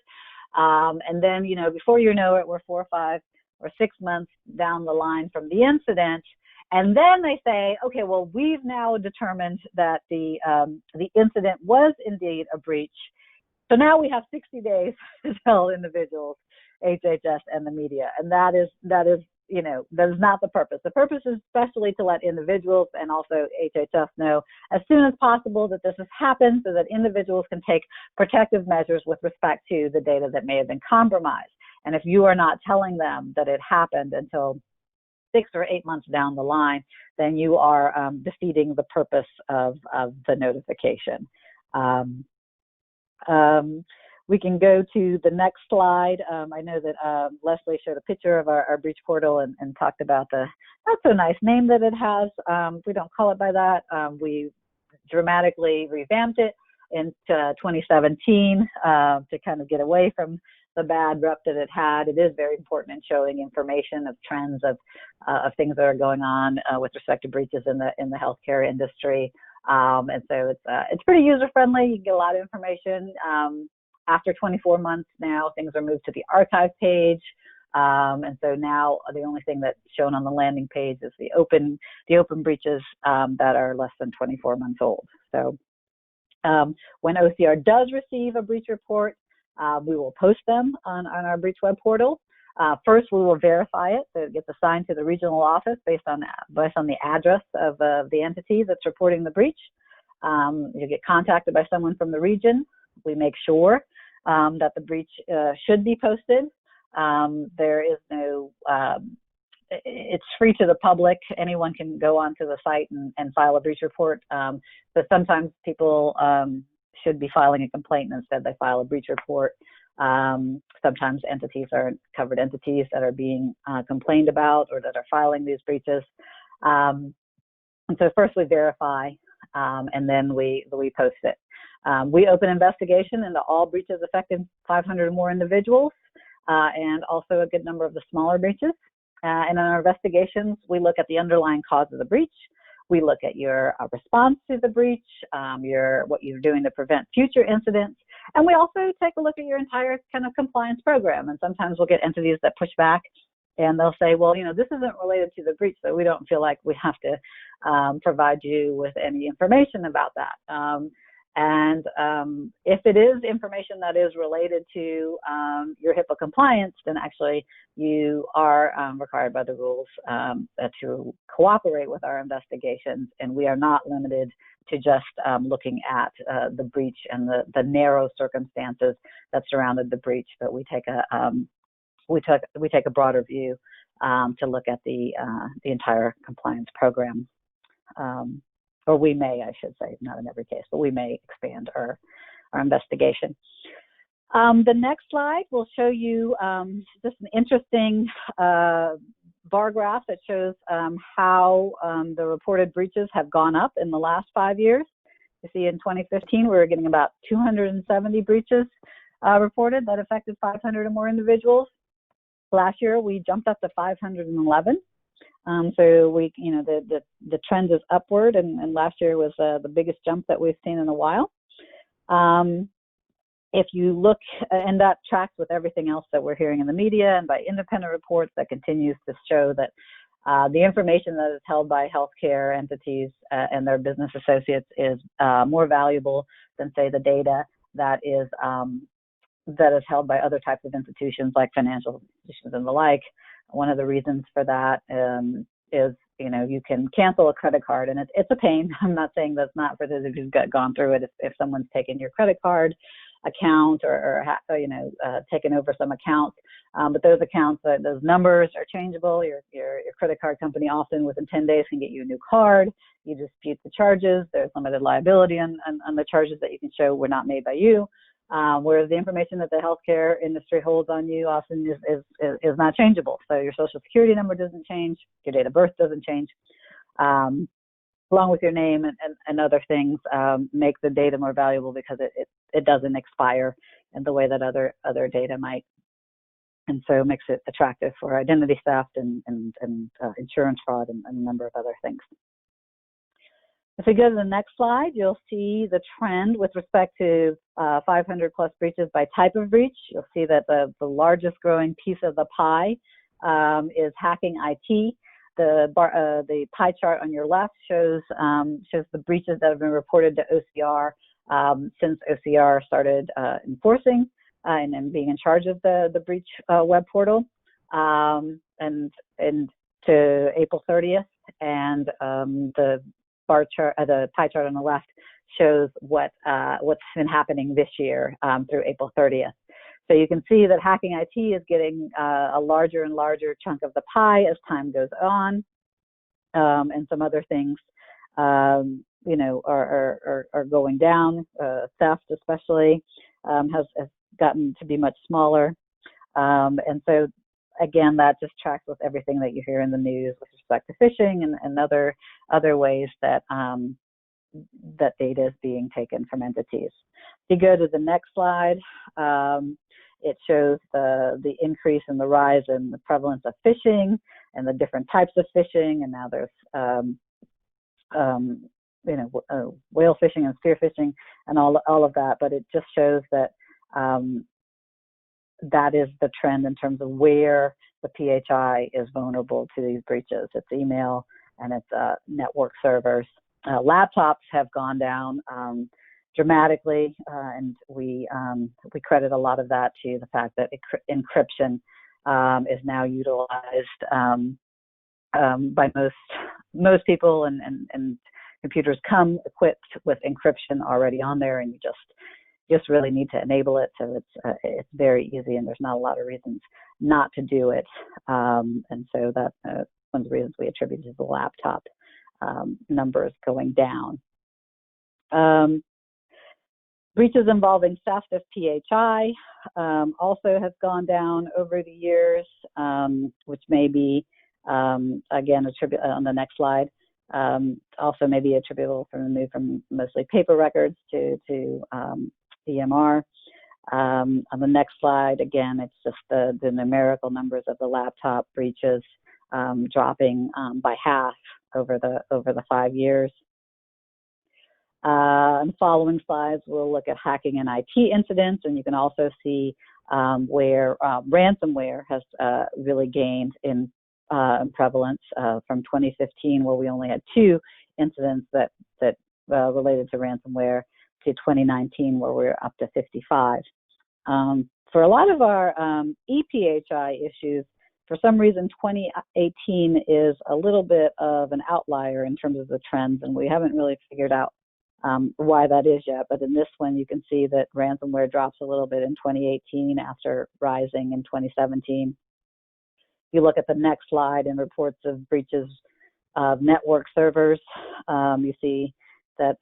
C: and then, before you know it, we're 4 or 5 or 6 months down the line from the incident. And then they say, okay, well, we've now determined that the incident was indeed a breach. So now we have 60 days to tell individuals, HHS, and the media. And that is not the purpose. The purpose is especially to let individuals and also HHS know as soon as possible that this has happened, so that individuals can take protective measures with respect to the data that may have been compromised. And if you are not telling them that it happened until 6 or 8 months down the line, then you are defeating the purpose of the notification. We can go to the next slide. I know that Lesley showed a picture of our breach portal and talked about the not so nice name that it has. We don't call it by that. We dramatically revamped it in 2017 to kind of get away from the bad rep that it had. It is very important in showing information of trends of things that are going on with respect to breaches in the healthcare industry. And so it's pretty user friendly. You can get a lot of information. After 24 months now, things are moved to the archive page. And so now the only thing that's shown on the landing page is the open breaches that are less than 24 months old. So when OCR does receive a breach report, we will post them on our breach web portal. First, we will verify it, so it gets assigned to the regional office based on the address of the entity that's reporting the breach. You get contacted by someone from the region. We make sure that the breach should be posted. There is no, it's free to the public. Anyone can go onto the site and file a breach report. But sometimes people should be filing a complaint, and instead they file a breach report. Sometimes entities are covered entities that are being complained about or that are filing these breaches. And so first we verify, and then we post it. We open investigation into all breaches affecting 500 or more individuals, and also a good number of the smaller breaches. And in our investigations, we look at the underlying cause of the breach. We look at your response to the breach, what you're doing to prevent future incidents, and we also take a look at your entire kind of compliance program. And sometimes we'll get entities that push back, and they'll say, well, this isn't related to the breach, so we don't feel like we have to provide you with any information about that. And if it is information that is related to your HIPAA compliance, then actually you are required by the rules to cooperate with our investigations, and we are not limited to just looking at the breach and the narrow circumstances that surrounded the breach, but we take a broader view to look at the entire compliance program. Or we may, I should say, not in every case, but we may expand our investigation. The next slide will show you just an interesting bar graph that shows how the reported breaches have gone up in the last 5 years. You see in 2015, we were getting about 270 breaches reported that affected 500 or more individuals. Last year, we jumped up to 511. So we, the trend is upward, and last year was the biggest jump that we've seen in a while. If you look, and that tracks with everything else that we're hearing in the media and by independent reports, that continues to show that the information that is held by healthcare entities and their business associates is more valuable than, say, the data that is held by other types of institutions like financial institutions and the like. One of the reasons for that is, you can cancel a credit card, and it's a pain. I'm not saying that's not for those who've gone through it. If someone's taken your credit card account or taken over some accounts, But those accounts, those numbers are changeable. Your credit card company often within 10 days can get you a new card. You dispute the charges. There's limited liability on the charges that you can show were not made by you. Whereas the information that the healthcare industry holds on you often is not changeable. So your social security number doesn't change, your date of birth doesn't change, along with your name and other things make the data more valuable because it doesn't expire in the way that other data might. And so it makes it attractive for identity theft and insurance fraud and a number of other things. If we go to the next slide, you'll see the trend with respect to 500 plus breaches by type of breach. You'll see that the largest growing piece of the pie is hacking IT. The pie chart on your left shows the breaches that have been reported to OCR since OCR started enforcing and being in charge of the breach web portal, and to April 30th, and the bar chart, the pie chart on the left shows what's been happening this year through April 30th. So you can see that hacking IT is getting a larger and larger chunk of the pie as time goes on, and some other things, you know, are going down. Theft, especially, has gotten to be much smaller, and so again, that just tracks with everything that you hear in the news with respect to phishing and other ways that that data is being taken from entities. If you go to the next slide, it shows the increase in the rise in the prevalence of phishing and the different types of phishing, and now there's you know, whale phishing and spear phishing and all of that, but it just shows that that is the trend in terms of where the PHI is vulnerable to these breaches. It's email and it's network servers. Laptops have gone down dramatically, and we credit a lot of that to the fact that encryption is now utilized by most people, and computers come equipped with encryption already on there, and you just really need to enable it. So it's very easy, and there's not a lot of reasons not to do it. And so that one of the reasons we attribute to the laptop numbers going down. Breaches involving theft of PHI also have gone down over the years, which may be, again, on the next slide, also may be attributable from the move from mostly paper records to EMR. On the next slide, again, it's just the numerical numbers of the laptop breaches dropping by half over the 5 years. In the following slides, we'll look at hacking and IT incidents, and you can also see where ransomware has really gained in prevalence from 2015, where we only had 2 incidents that related to ransomware, to 2019, where we're up to 55. For a lot of our ePHI issues, for some reason, 2018 is a little bit of an outlier in terms of the trends, and we haven't really figured out why that is yet. But in this one, you can see that ransomware drops a little bit in 2018 after rising in 2017. If you look at the next slide in reports of breaches of network servers, you see that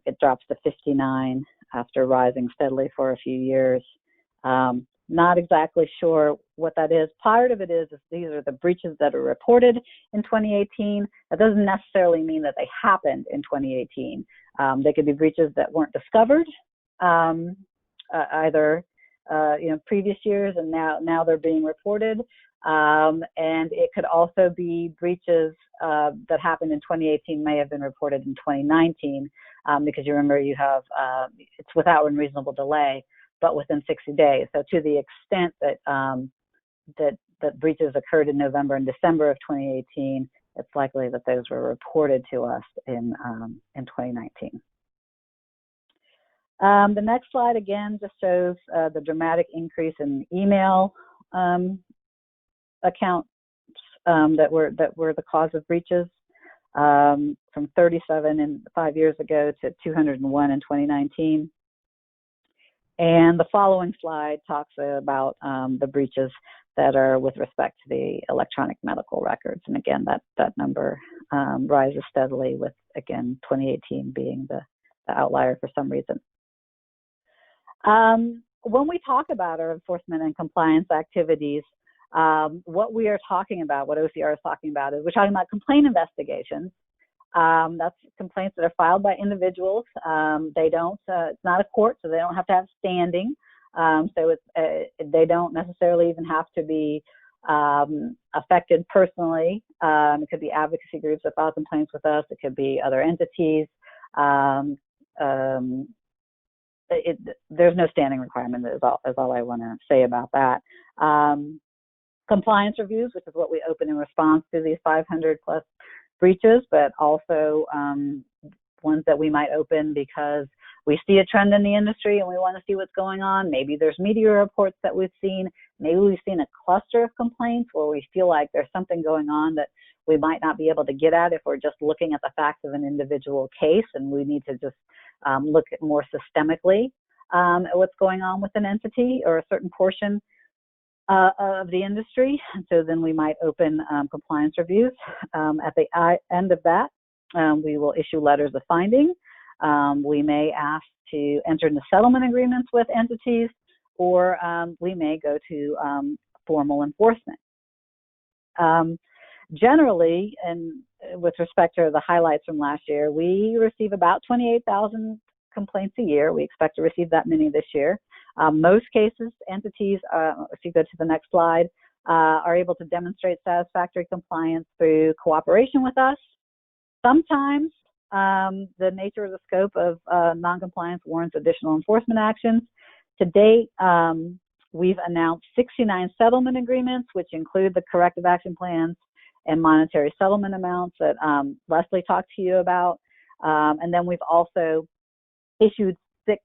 C: it drops to 59 after rising steadily for a few years. Not exactly sure what that is. Part of it is these are the breaches that are reported in 2018. That doesn't necessarily mean that they happened in 2018. They could be breaches that weren't discovered either previous years, and now they're being reported. And it could also be breaches that happened in 2018 may have been reported in 2019, because you remember you have it's without unreasonable delay, but within 60 days. So to the extent that that breaches occurred in November and December of 2018, it's likely that those were reported to us in 2019. The next slide again just shows the dramatic increase in email accounts that were the cause of breaches, from 37 5 years ago to 201 in 2019. And the following slide talks about the breaches that are with respect to the electronic medical records. And again, that number rises steadily with, again, 2018 being the outlier for some reason. When we talk about our enforcement and compliance activities, what we are talking about, what OCR is talking about, is we're talking about complaint investigations. That's complaints that are filed by individuals. They don't, it's not a court, so they don't have to have standing. So they don't necessarily even have to be affected personally. It could be advocacy groups that file complaints with us. It could be other entities. There's no standing requirement, is all I want to say about that. Compliance reviews, which is what we open in response to these 500 plus breaches, but also ones that we might open because we see a trend in the industry and we want to see what's going on. Maybe there's media reports that we've seen. Maybe we've seen a cluster of complaints where we feel like there's something going on that we might not be able to get at if we're just looking at the facts of an individual case, and we need to just look at more systemically at what's going on with an entity or a certain portion of the industry. And so then we might open compliance reviews. At the end of that, we will issue letters of finding. We may ask to enter into settlement agreements with entities, or we may go to formal enforcement. Generally, and with respect to the highlights from last year, we receive about 28,000 complaints a year. We expect to receive that many this year. Most cases, entities, if you go to the next slide, are able to demonstrate satisfactory compliance through cooperation with us. Sometimes the nature of the scope of noncompliance warrants additional enforcement actions. To date, we've announced 69 settlement agreements, which include the corrective action plans and monetary settlement amounts that Lesley talked to you about. And then we've also issued 6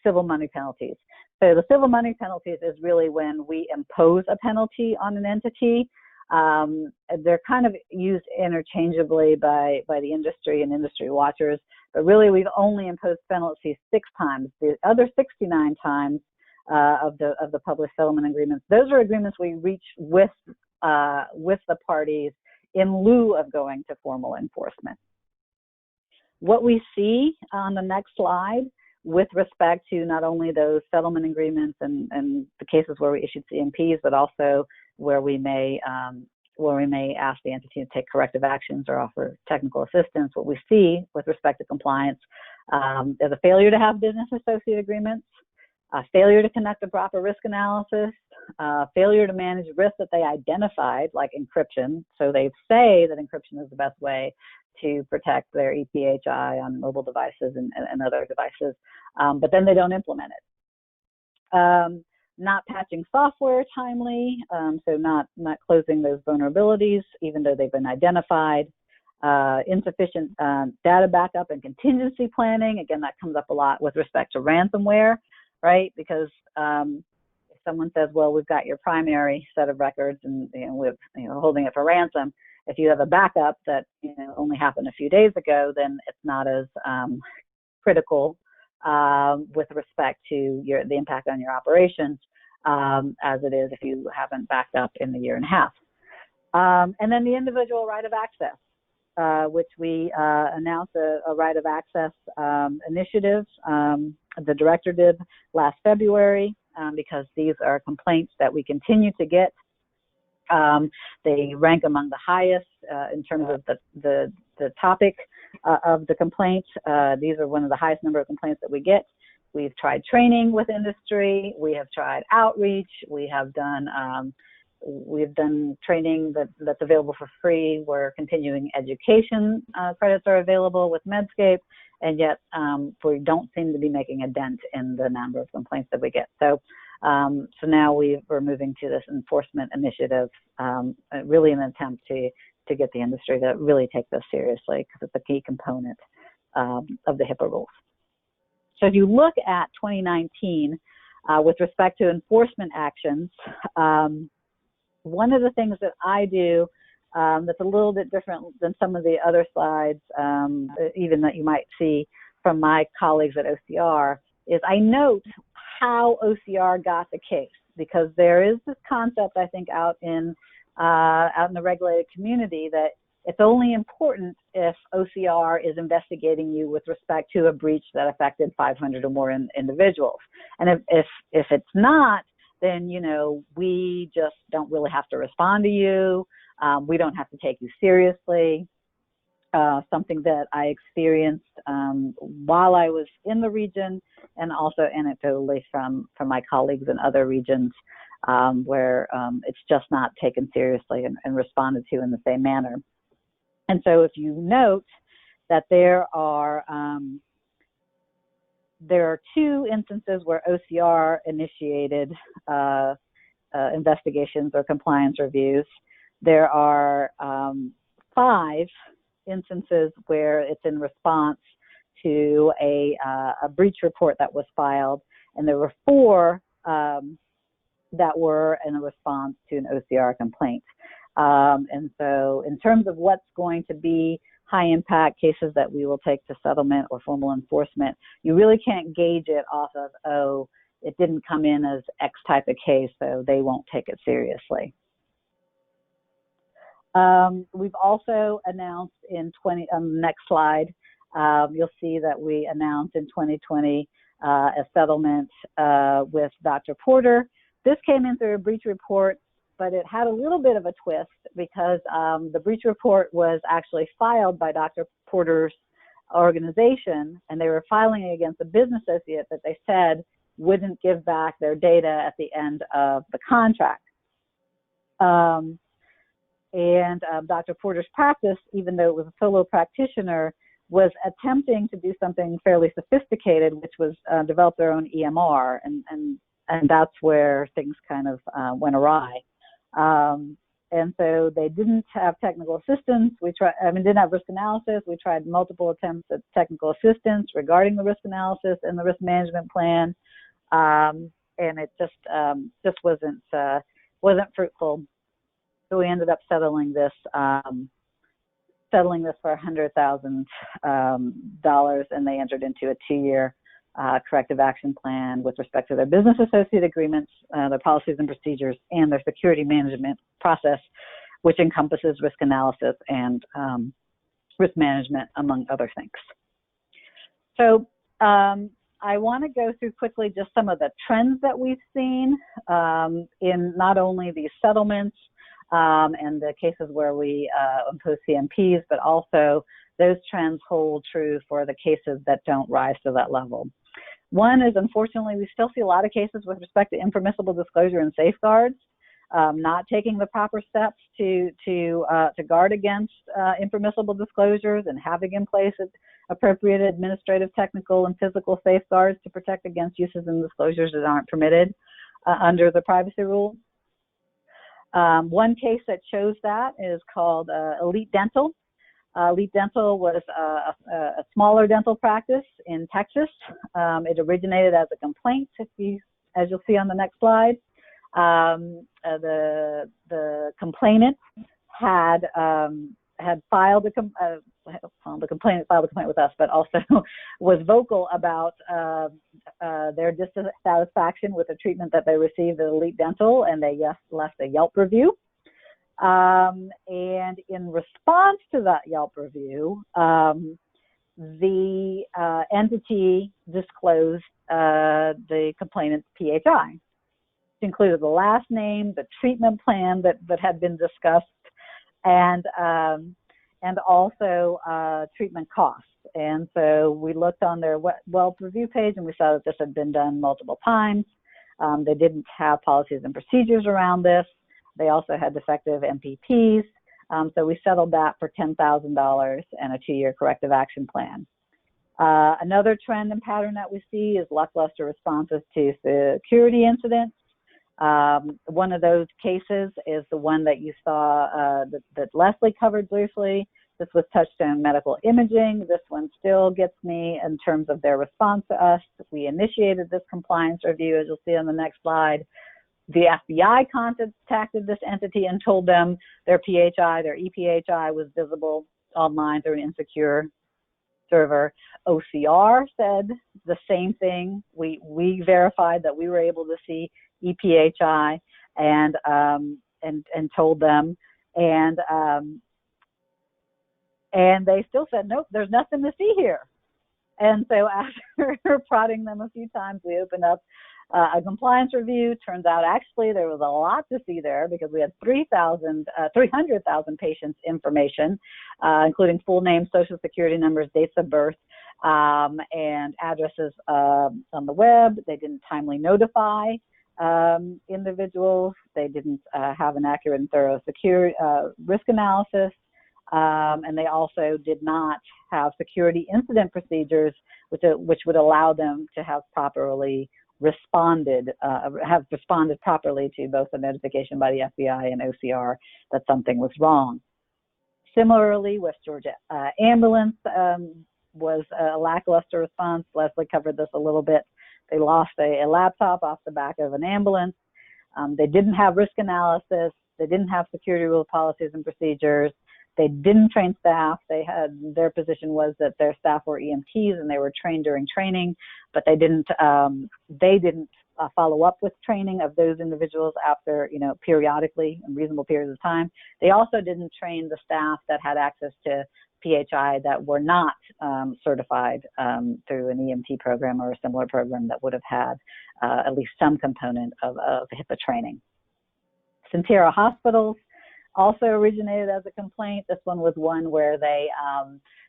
C: civil money penalties. So the civil money penalties is really when we impose a penalty on an entity. They're kind of used interchangeably by the industry and industry watchers, but really we've only imposed penalties 6 times. The other 69 times of the published settlement agreements, those are agreements we reach with the parties in lieu of going to formal enforcement. What we see on the next slide with respect to not only those settlement agreements and the cases where we issued CMPs, but also where we may ask the entity to take corrective actions or offer technical assistance, what we see with respect to compliance is a failure to have business associate agreements, a failure to conduct a proper risk analysis, failure to manage risks that they identified, like encryption. So they say that encryption is the best way to protect their EPHI on mobile devices and other devices, but then they don't implement it. Not patching software timely, so not closing those vulnerabilities, even though they've been identified. Insufficient data backup and contingency planning. Again, that comes up a lot with respect to ransomware, right? Because if someone says, well, we've got your primary set of records and we're holding it for ransom, if you have a backup that only happened a few days ago, then it's not as critical with respect to the impact on your operations as it is if you haven't backed up in the year and a half. And then the individual right of access, which we announced a right of access initiative. The director did last February because these are complaints that we continue to get. They rank among the highest in terms of the topic of the complaints. These are one of the highest number of complaints that we get. We've tried training with industry. We have tried outreach. We have done training that's available for free, where continuing education credits are available with Medscape, and yet we don't seem to be making a dent in the number of complaints that we get. So now we're moving to this enforcement initiative, really in an attempt to get the industry to really take this seriously, because it's a key component of the HIPAA rules. So if you look at 2019 with respect to enforcement actions, one of the things that I do that's a little bit different than some of the other slides, even that you might see from my colleagues at OCR, is I note how OCR got the case. because there is this concept, I think, out in the regulated community that it's only important if OCR is investigating you with respect to a breach that affected 500 or more individuals. And if it's not, then, you know, we just don't really have to respond to you. We don't have to take you seriously. Something that I experienced while I was in the region, and also anecdotally from my colleagues in other regions, where it's just not taken seriously and responded to in the same manner. And so if you note that there are 2 instances where OCR initiated investigations or compliance reviews, there are 5 instances where it's in response to a breach report that was filed, and there were 4 that were in a response to an OCR complaint. And so in terms of what's going to be high impact cases that we will take to settlement or formal enforcement, you really can't gauge it off of, oh, it didn't come in as X type of case, so they won't take it seriously. We've also announced on the next slide, you'll see that we announced in 2020 a settlement with Dr. Porter. This came in through a breach report, but it had a little bit of a twist because the breach report was actually filed by Dr. Porter's organization, and they were filing against a business associate that they said wouldn't give back their data at the end of the contract. And Dr. Porter's practice, even though it was a solo practitioner, was attempting to do something fairly sophisticated, which was develop their own EMR, and that's where things kind of went awry. And so they didn't have technical assistance. Didn't have risk analysis. We tried multiple attempts at technical assistance regarding the risk analysis and the risk management plan, and it just wasn't fruitful. So we ended up settling this for $100,000, and they entered into a 2-year corrective action plan with respect to their business associate agreements, their policies and procedures, and their security management process, which encompasses risk analysis and risk management, among other things. So I want to go through quickly just some of the trends that we've seen in not only these settlements and the cases where we impose CMPs, but also those trends hold true for the cases that don't rise to that level. One is, unfortunately, we still see a lot of cases with respect to impermissible disclosure and safeguards, not taking the proper steps to guard against impermissible disclosures and having in place appropriate administrative, technical, and physical safeguards to protect against uses and disclosures that aren't permitted under the privacy rules. One case that shows that is called Elite Dental. Elite Dental was a smaller dental practice in Texas. It originated as a complaint, as you'll see on the next slide. The complainant had filed the complainant filed a complaint with us, but also was vocal about their dissatisfaction with the treatment that they received at Elite Dental, and they left a Yelp review. And in response to that Yelp review, the entity disclosed the complainant's PHI, which included the last name, the treatment plan that had been discussed, and also treatment costs. And so we looked on their Yelp review page, and we saw that this had been done multiple times. They didn't have policies and procedures around this. They also had defective MPPs. So we settled that for $10,000 and a 2-year corrective action plan. Another trend and pattern that we see is lackluster responses to security incidents. One of those cases is the one that you saw that Lesley covered briefly. This was touchstone medical imaging. This one still gets me in terms of their response to us. We initiated this compliance review, as you'll see on the next slide. The FBI contacted this entity and told them their PHI, their ePHI, was visible online through an insecure server. OCR said the same thing. We verified that we were able to see EPHI, and told them, and they still said, nope, there's nothing to see here. And so after prodding them a few times, we opened up a compliance review. Turns out actually there was a lot to see there because we had 300,000 patients' information, including full names, social security numbers, dates of birth, and addresses on the web. They didn't timely notify individuals. They didn't have an accurate and thorough risk analysis. And they also did not have security incident procedures, which would allow them to have responded properly to both the notification by the FBI and OCR that something was wrong. Similarly, West Georgia Ambulance was a lackluster response. Lesley covered this a little bit. They lost a laptop off the back of an ambulance. They didn't have risk analysis. They didn't have security rules, policies, and procedures. They didn't train staff. Their position was that their staff were EMTs and they were trained during training, but they didn't follow up with training of those individuals after, periodically in reasonable periods of time. They also didn't train the staff that had access to PHI that were not certified through an EMT program or a similar program that would have had at least some component of HIPAA training. Centera Hospitals also originated as a complaint. This one was one where they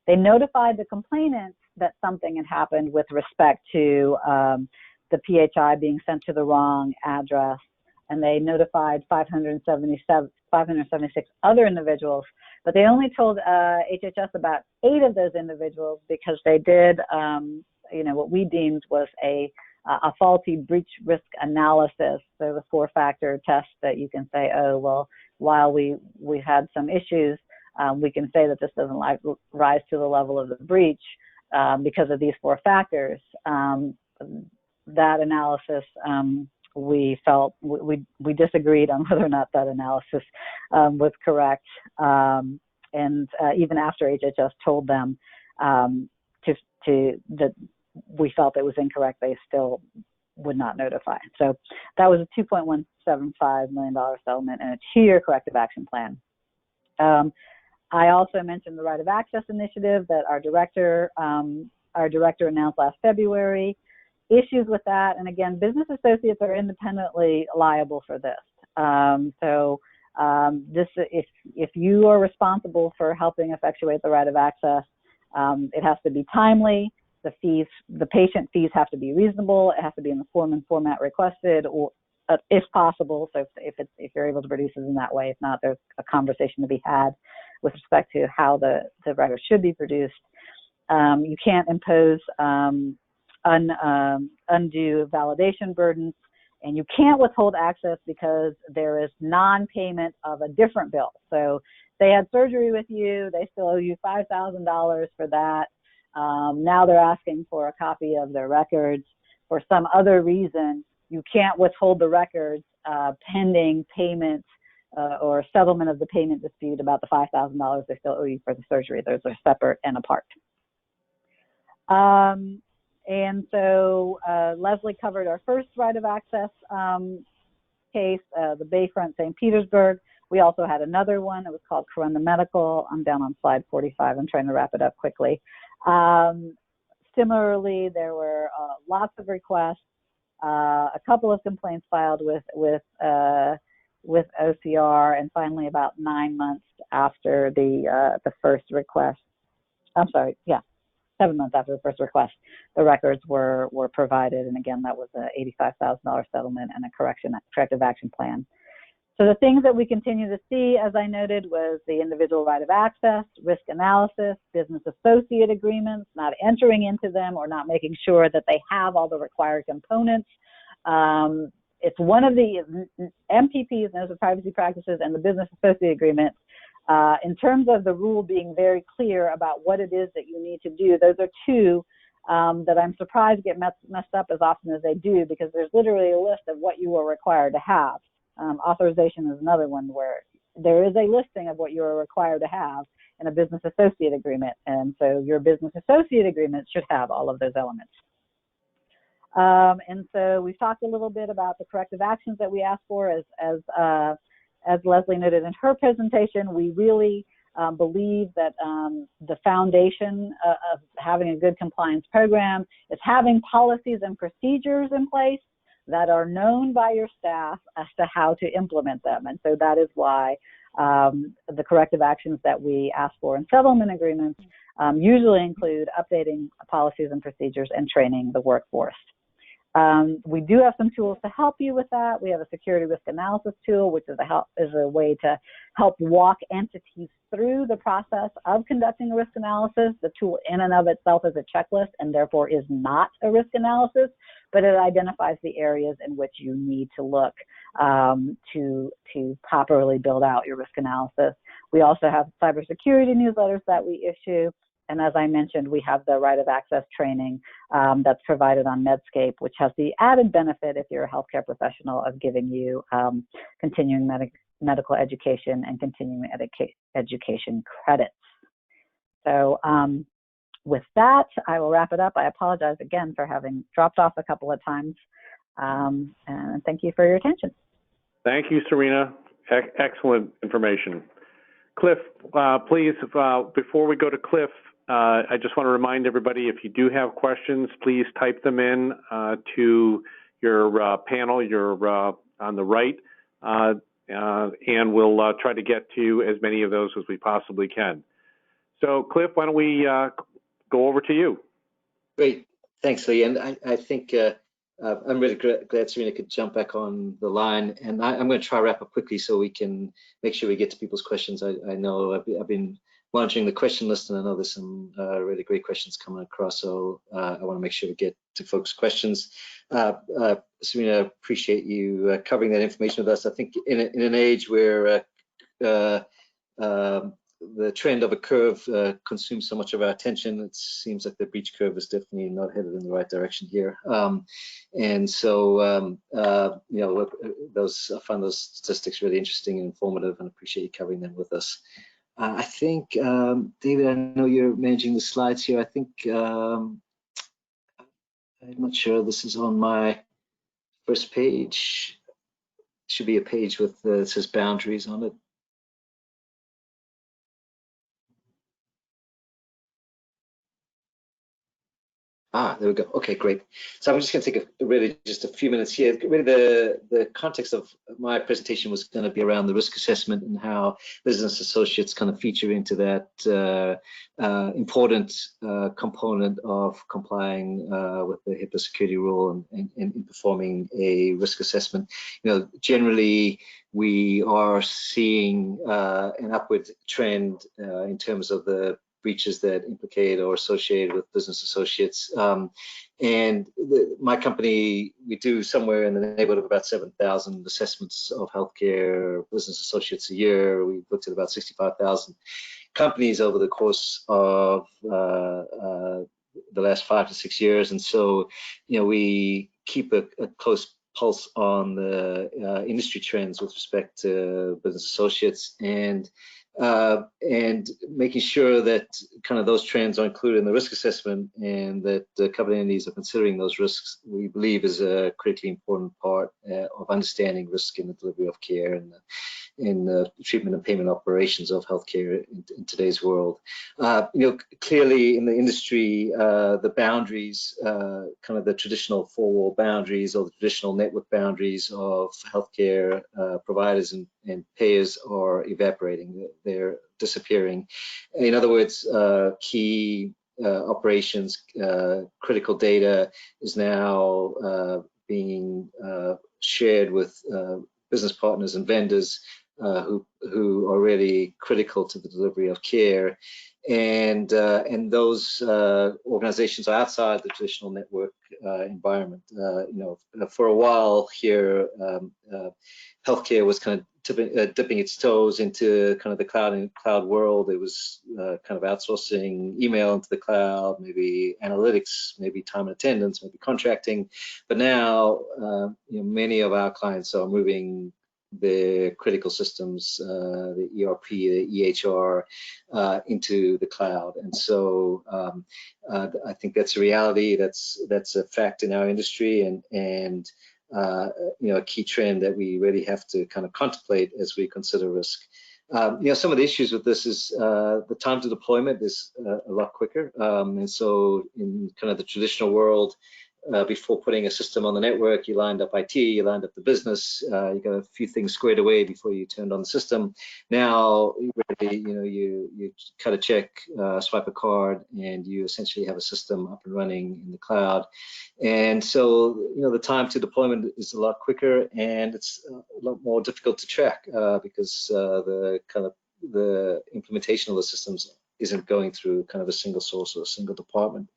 C: notified the complainant that something had happened with respect to the PHI being sent to the wrong address, and they notified 576 other individuals, but they only told HHS about 8 of those individuals because they did, what we deemed was a faulty breach risk analysis. There was 4-factor test that you can say, oh, well, while we had some issues, we can say that this doesn't rise to the level of the breach because of these 4 factors. That analysis, we felt we disagreed on whether or not that analysis was correct. And even after HHS told them that we felt it was incorrect, they still would not notify. So that was a $2.175 million settlement and a 2-year corrective action plan. I also mentioned the Right of Access initiative that our director announced last February. Issues with that, and again, business associates are independently liable for this. If you are responsible for helping effectuate the right of access, it has to be timely. The patient fees have to be reasonable. It has to be in the form and format requested, or if possible. So if you're able to produce it in that way, if not, there's a conversation to be had with respect to how the record should be produced. You can't impose undue validation burdens, and you can't withhold access because there is non-payment of a different bill. So they had surgery with you, they still owe you $5,000 for that. Now they're asking for a copy of their records. For some other reason, you can't withhold the records pending payment or settlement of the payment dispute about the $5,000 they still owe you for the surgery. Those are separate and apart. And so Lesley covered our first right of access case, the Bayfront St. Petersburg. We also had another one. It was called Corona Medical. I'm down on slide 45. I'm trying to wrap it up quickly. Similarly, there were lots of requests, a couple of complaints filed with OCR, and finally about 9 months after the first request. 7 months after the first request, the records were provided, and again, that was an $85,000 settlement and a corrective action plan. So the things that we continue to see, as I noted, was the individual right of access, risk analysis, business associate agreements, not entering into them or not making sure that they have all the required components. It's one of the MPPs, Notice of Privacy Practices, and the business associate agreement. In terms of the rule being very clear about what it is that you need to do, those are 2 that I'm surprised get messed up as often as they do, because there's literally a list of what you are required to have. Authorization is another one where there is a listing of what you are required to have in a business associate agreement, and so your business associate agreement should have all of those elements. And so we've talked a little bit about the corrective actions that we ask for. As Lesley noted in her presentation, we really believe that the foundation of having a good compliance program is having policies and procedures in place that are known by your staff as to how to implement them. And so that is why the corrective actions that we ask for in settlement agreements usually include updating policies and procedures and training the workforce. We do have some tools to help you with that. We have a security risk analysis tool, which is a way to help walk entities through the process of conducting a risk analysis. The tool in and of itself is a checklist and therefore is not a risk analysis, but it identifies the areas in which you need to look to properly build out your risk analysis. We also have cybersecurity newsletters that we issue. And as I mentioned, we have the right of access training that's provided on Medscape, which has the added benefit, if you're a healthcare professional, of giving you continuing medical education and continuing education credits. So with that, I will wrap it up. I apologize again for having dropped off a couple of times. And thank you for your attention.
A: Thank you, Serena. Excellent information. Cliff, please, before we go to Cliff, I just want to remind everybody, if you do have questions, please type them in to your panel, on the right, and we'll try to get to as many of those as we possibly can. So, Cliff, why don't we go over to you?
E: Great. Thanks, Lee. And I think I'm really glad Serena could jump back on the line. And I'm going to try to wrap up quickly so we can make sure we get to people's questions. I know I've been monitoring the question list, and I know there's some really great questions coming across. So I want to make sure we get to folks' questions. Serena, appreciate you covering that information with us. I think in an age where the trend of a curve consumes so much of our attention, it seems like the breach curve is definitely not headed in the right direction here. And so, you know, I find those statistics really interesting and informative, and appreciate you covering them with us. I think, David, I know you're managing the slides here. I think, I'm not sure this is on my first page. It should be a page with, it says boundaries on it. Ah, there we go. Okay, great. So I'm just going to take really just a few minutes here. Really, the context of my presentation was going to be around the risk assessment and how business associates kind of feature into that important component of complying with the HIPAA security rule and in performing a risk assessment. You know, generally we are seeing an upward trend in terms of the breaches that implicate or associated with business associates. And my company, we do somewhere in the neighborhood of about 7,000 assessments of healthcare business associates a year. We've looked at about 65,000 companies over the course of the last 5 to 6 years. And so, you know, we keep a close pulse on the industry trends with respect to business associates, and making sure that kind of those trends are included in the risk assessment, and that covered entities are considering those risks, we believe is a critically important part of understanding risk in the delivery of care and in the treatment and payment operations of healthcare in today's world. You know, clearly in the industry, the boundaries, kind of the traditional four-wall boundaries or the traditional network boundaries of healthcare providers and payers are evaporating. They're disappearing. In other words, key operations, critical data is now being shared with business partners and vendors who are really critical to the delivery of care, and those organizations are outside the traditional network environment. You know, for a while here, healthcare was kind of dipping its toes into kind of the cloud world. It was kind of outsourcing email into the cloud, maybe analytics, maybe time and attendance, maybe contracting. But now, you know, many of our clients are moving their critical systems, the ERP, the EHR, into the cloud. And so I think that's a reality. That's a fact in our industry, and a key trend that we really have to kind of contemplate as we consider risk. Some of the issues with this is the time to deployment is a lot quicker. And so in kind of the traditional world, before putting a system on the network, you lined up IT, you lined up the business, you got a few things squared away before you turned on the system. Now, really, you cut a check, swipe a card, and you essentially have a system up and running in the cloud. And so, the time to deployment is a lot quicker, and it's a lot more difficult to track because the implementation of the systems isn't going through kind of a single source or a single department.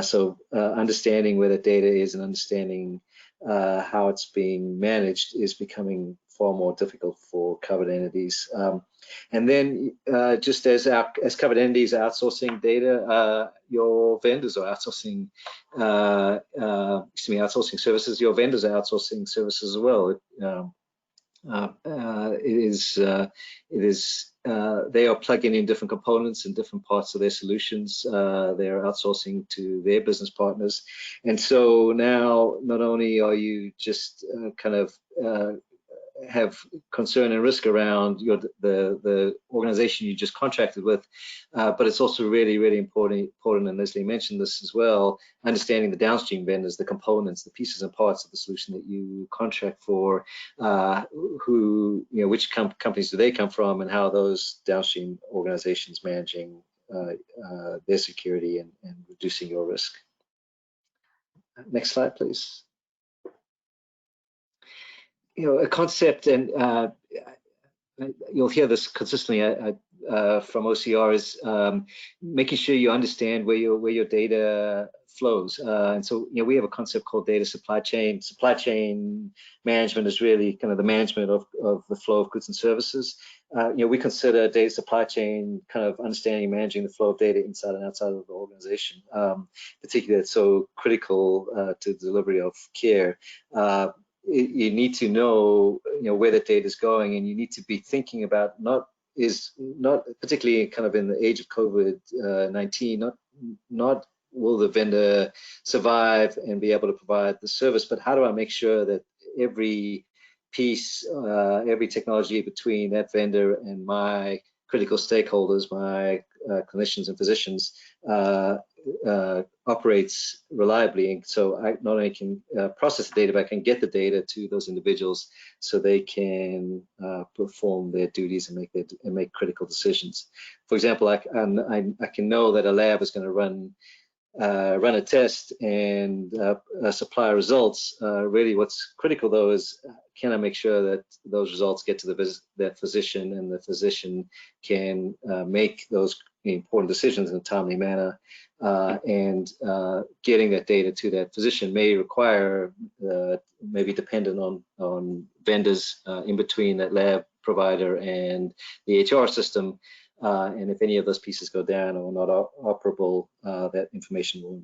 E: So understanding where the data is and understanding how it's being managed is becoming far more difficult for covered entities. And then just as covered entities are outsourcing data, your vendors are outsourcing, outsourcing services. Your vendors are outsourcing services as well. They are plugging in different components and different parts of their solutions. They're outsourcing to their business partners. And so now not only are you just have concern and risk around the organization you just contracted with, but it's also really, really important, and Lesley mentioned this as well, understanding the downstream vendors, the components, the pieces and parts of the solution that you contract for, which companies do they come from, and how those downstream organizations managing their security and reducing your risk. Next slide, please. A concept, and you'll hear this consistently from OCR, is making sure you understand where your data flows. And so, we have a concept called data supply chain. Supply chain management is really kind of the management of the flow of goods and services. We consider data supply chain kind of understanding and managing the flow of data inside and outside of the organization, particularly it's so critical to the delivery of care. You need to know, where the data is going, and you need to be thinking about not particularly kind of in the age of COVID-19, not will the vendor survive and be able to provide the service, but how do I make sure that every piece, every technology between that vendor and my critical stakeholders, my clinicians and physicians, operates reliably, and so I not only can process the data, but I can get the data to those individuals so they can perform their duties and make critical decisions. For example, I can know that a lab is going to run a test and supply results. Really, what's critical though is, can I make sure that those results get to that physician, and the physician can make those important decisions in a timely manner, and getting that data to that physician may require, maybe dependent on vendors in between that lab provider and the HR system. And if any of those pieces go down or not operable, that information will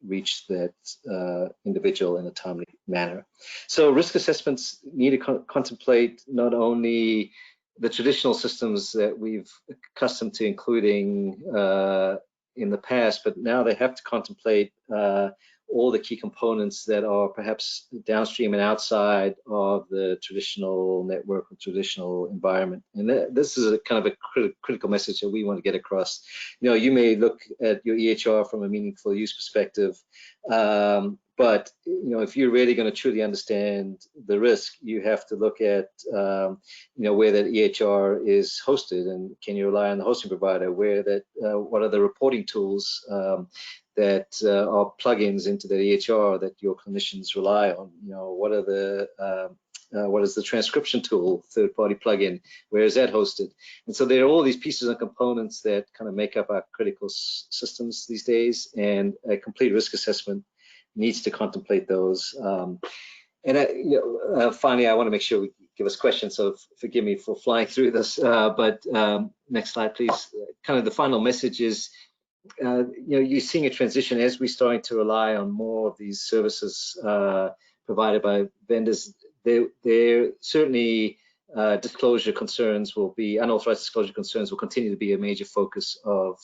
E: reach that individual in a timely manner. So risk assessments need to contemplate not only the traditional systems that we've accustomed to including in the past, but now they have to contemplate all the key components that are perhaps downstream and outside of the traditional network or traditional environment. And this is a kind of a critical message that we want to get across. You may look at your EHR from a meaningful use perspective, but if you're really going to truly understand the risk, you have to look at where that EHR is hosted, and can you rely on the hosting provider? What are the reporting tools that are plugins into the EHR that your clinicians rely on? What is the transcription tool, third-party plugin? Where is that hosted? And so there are all these pieces and components that kind of make up our critical systems these days, and a complete risk assessment needs to contemplate those. Finally, I want to make sure we give us questions, so forgive me for flying through this, but next slide, please. Kind of the final message is, you're seeing a transition as we're starting to rely on more of these services provided by vendors. there certainly disclosure concerns will be, unauthorized disclosure concerns will continue to be a major focus of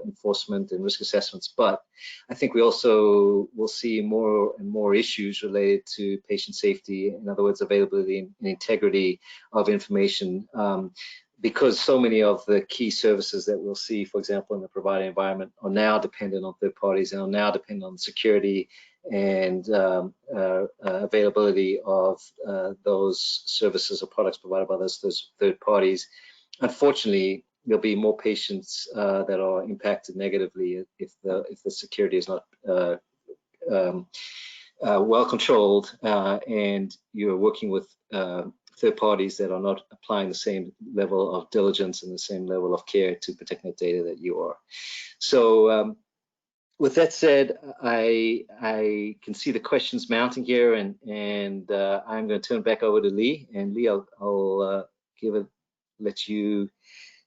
E: enforcement and risk assessments. But I think we also will see more and more issues related to patient safety, in other words, availability and integrity of information, because so many of the key services that we'll see, for example, in the provider environment, are now dependent on third parties and are now dependent on security and availability of those services or products provided by those third parties. Unfortunately, there'll be more patients that are impacted negatively if the security is not well controlled, and you're working with third parties that are not applying the same level of diligence and the same level of care to protect that data that you are. So with that said, I can see the questions mounting here, and I'm going to turn back over to Lee. And Lee, I'll let you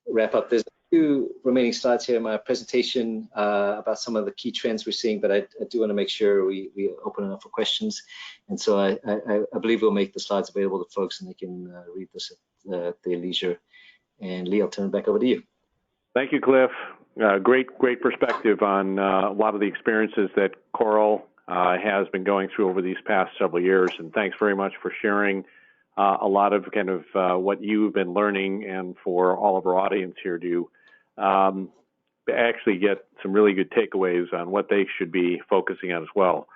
E: wrap up. There's a few remaining slides here in my presentation about some of the key trends we're seeing, but I do want to make sure we open it up for questions. And so I believe we'll make the slides available to folks, and they can read this at their leisure. And Lee, I'll turn it back over to you.
A: Thank you, Cliff. Great perspective on a lot of the experiences that CORL has been going through over these past several years, and thanks very much for sharing a lot of kind of what you've been learning, and for all of our audience here to actually get some really good takeaways on what they should be focusing on as well.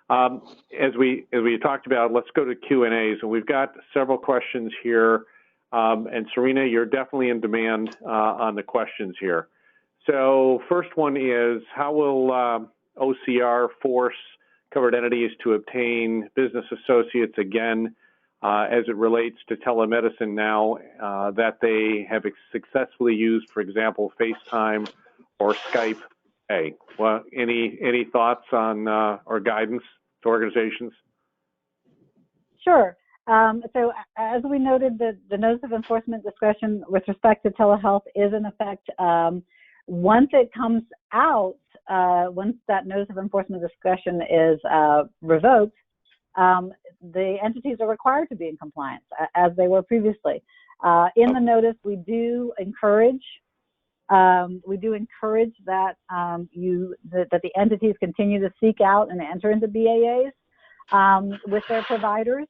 A: As we talked about, let's go to Q&As, and we've got several questions here. And Serena, you're definitely in demand on the questions here. So first one is, how will OCR force covered entities to obtain business associates again as it relates to telemedicine now that they have successfully used, for example, FaceTime or Skype? Hey, well, any thoughts on or guidance to organizations?
C: Sure. So as we noted, the Notice of Enforcement Discretion with respect to telehealth is in effect. Once it comes out, once that Notice of Enforcement Discretion is revoked, the entities are required to be in compliance as they were previously. In the notice, we do encourage that that the entities continue to seek out and enter into BAAs with their providers.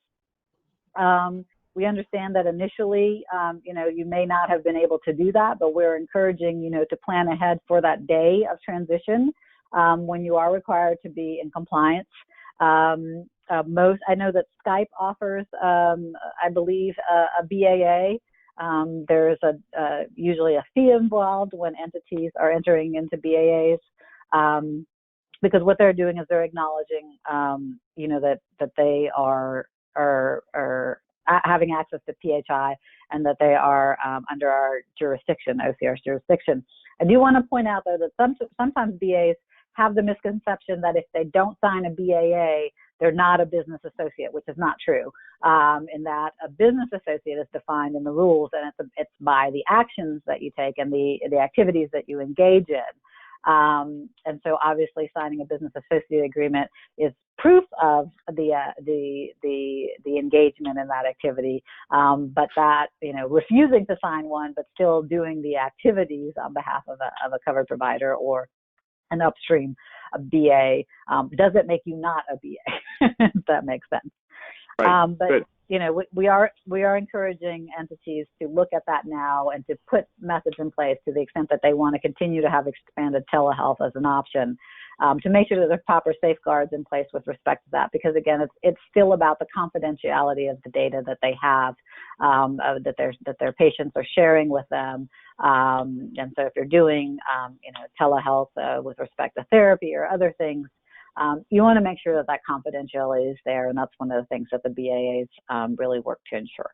C: We understand that initially, you may not have been able to do that, but we're encouraging, to plan ahead for that day of transition when you are required to be in compliance. I know that Skype offers, I believe, a BAA. There's usually a fee involved when entities are entering into BAAs, because what they're doing is they're acknowledging, that they are having access to PHI, and that they are under our jurisdiction, OCR's jurisdiction. I do want to point out, though, that sometimes BAs have the misconception that if they don't sign a BAA, they're not a business associate, which is not true. In that a business associate is defined in the rules, and it's by the actions that you take and the activities that you engage in. And so obviously signing a business associate agreement is proof of the engagement in that activity, but that, refusing to sign one but still doing the activities on behalf of a covered provider or an upstream BA doesn't make you not a BA, if that makes sense.
A: Right.
C: But
A: good.
C: We are encouraging entities to look at that now and to put methods in place to the extent that they want to continue to have expanded telehealth as an option, to make sure that there's proper safeguards in place with respect to that, because again, it's still about the confidentiality of the data that they have, that their patients are sharing with them. And so if you're doing telehealth with respect to therapy or other things, you want to make sure that confidentiality is there, and that's one of the things that the BAAs really work to ensure.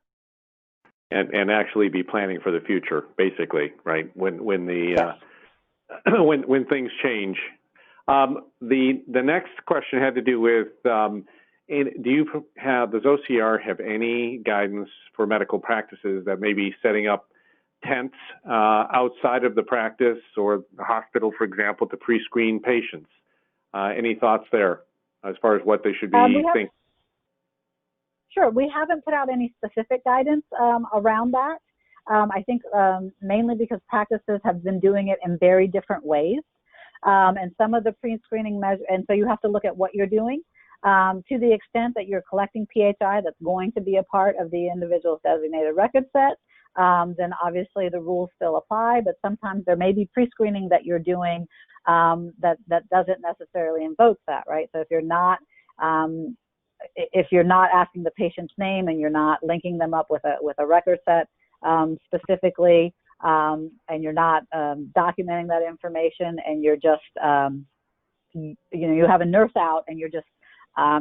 A: And actually be planning for the future, basically, right? When the when things change. The next question had to do with does OCR have any guidance for medical practices that may be setting up tents outside of the practice or the hospital, for example, to pre-screen patients? Any thoughts there as far as what they should be thinking?
C: Sure. We haven't put out any specific guidance around that. I think mainly because practices have been doing it in very different ways. And some of the pre-screening measures, and so you have to look at what you're doing. To the extent that you're collecting PHI that's going to be a part of the individual's designated record set, then obviously the rules still apply, but sometimes there may be pre-screening that you're doing that doesn't necessarily invoke that, right? So if you're not asking the patient's name and you're not linking them up with a record set specifically, and you're not documenting that information, and you're just you have a nurse out and you're just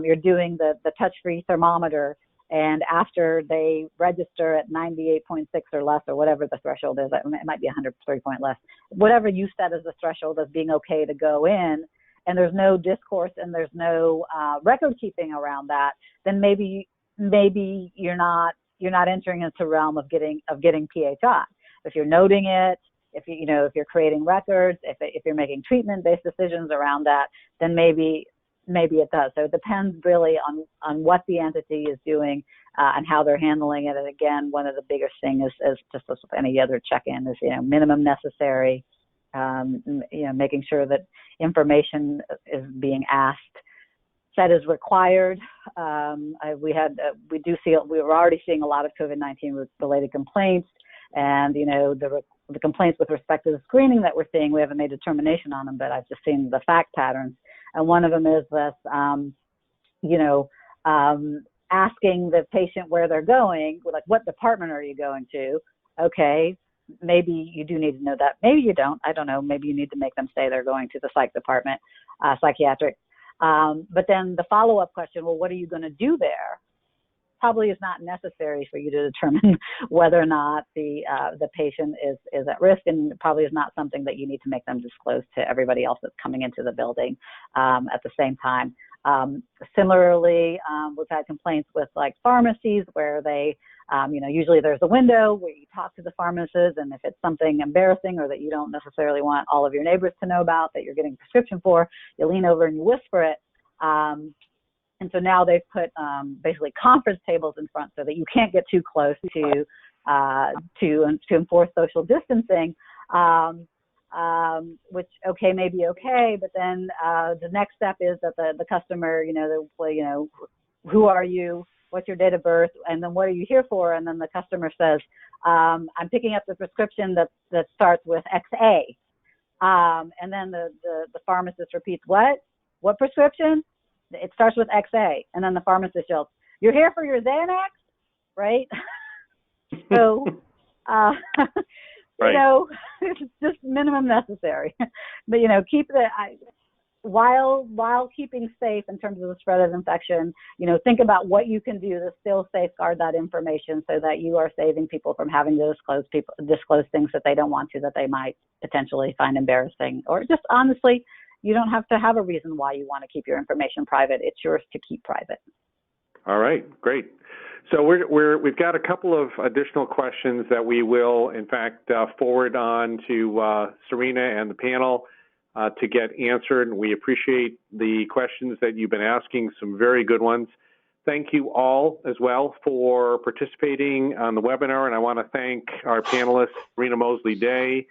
C: you're doing the touch-free thermometer, and after they register at 98.6 or less, or whatever the threshold is, it might be 103 point less, whatever you set as the threshold as being okay to go in, and there's no discourse and there's no record keeping around that, then maybe you're not entering into the realm of getting PHI. If you're noting it, if you're creating records, if you're making treatment-based decisions around that, then maybe it does. So it depends really on what the entity is doing and how they're handling it. And again, one of the biggest things is just as with any other check-in is minimum necessary. Making sure that information is being asked, said is required. We were already seeing a lot of COVID-19 related complaints, and the complaints with respect to the screening that we're seeing, we haven't made a determination on them, but I've just seen the fact patterns. And one of them is this, asking the patient where they're going, like, what department are you going to? Okay, maybe you do need to know that. Maybe you don't. I don't know. Maybe you need to make them say they're going to the psych department, psychiatric. But then the follow-up question, well, what are you going to do there? Probably is not necessary for you to determine whether or not the patient is at risk, and probably is not something that you need to make them disclose to everybody else that's coming into the building at the same time. Similarly, we've had complaints with like pharmacies where they, usually there's a window where you talk to the pharmacist, and if it's something embarrassing or that you don't necessarily want all of your neighbors to know about that you're getting a prescription for, you lean over and you whisper it. And so now they've put basically conference tables in front so that you can't get too close to enforce social distancing, which may be okay, but then the next step is that the customer, who are you, what's your date of birth, and then what are you here for? And then the customer says, I'm picking up the prescription that starts with XA. And then the pharmacist repeats, what prescription? It starts with XA, and then the pharmacist yells, "You're here for your Xanax," right? So,
A: right.
C: It's just minimum necessary. But keep while keeping safe in terms of the spread of infection. Think about what you can do to still safeguard that information so that you are saving people from having to disclose things that they don't want to, that they might potentially find embarrassing, or just honestly. You don't have to have a reason why you want to keep your information private. It's yours to keep private.
A: All right, great. So we've got a couple of additional questions that we will, in fact, forward on to Serena and the panel to get answered. And we appreciate the questions that you've been asking, some very good ones. Thank you all as well for participating on the webinar. And I want to thank our panelists, Serena Mosley-Day,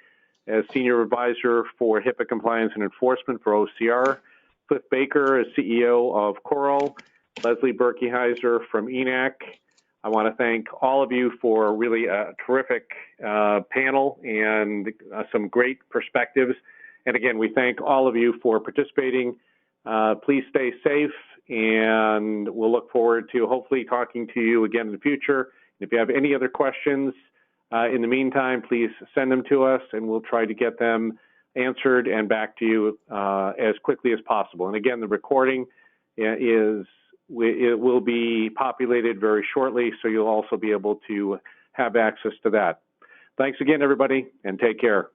A: as Senior Advisor for HIPAA Compliance and Enforcement for OCR, Cliff Baker as CEO of CORL, Lesley Berkeyheiser from EHNAC. I want to thank all of you for really a terrific panel and some great perspectives. And again, we thank all of you for participating. Please stay safe, and we'll look forward to hopefully talking to you again in the future. If you have any other questions, in the meantime, please send them to us, and we'll try to get them answered and back to you as quickly as possible. And again, the recording it will be populated very shortly, so you'll also be able to have access to that. Thanks again, everybody, and take care.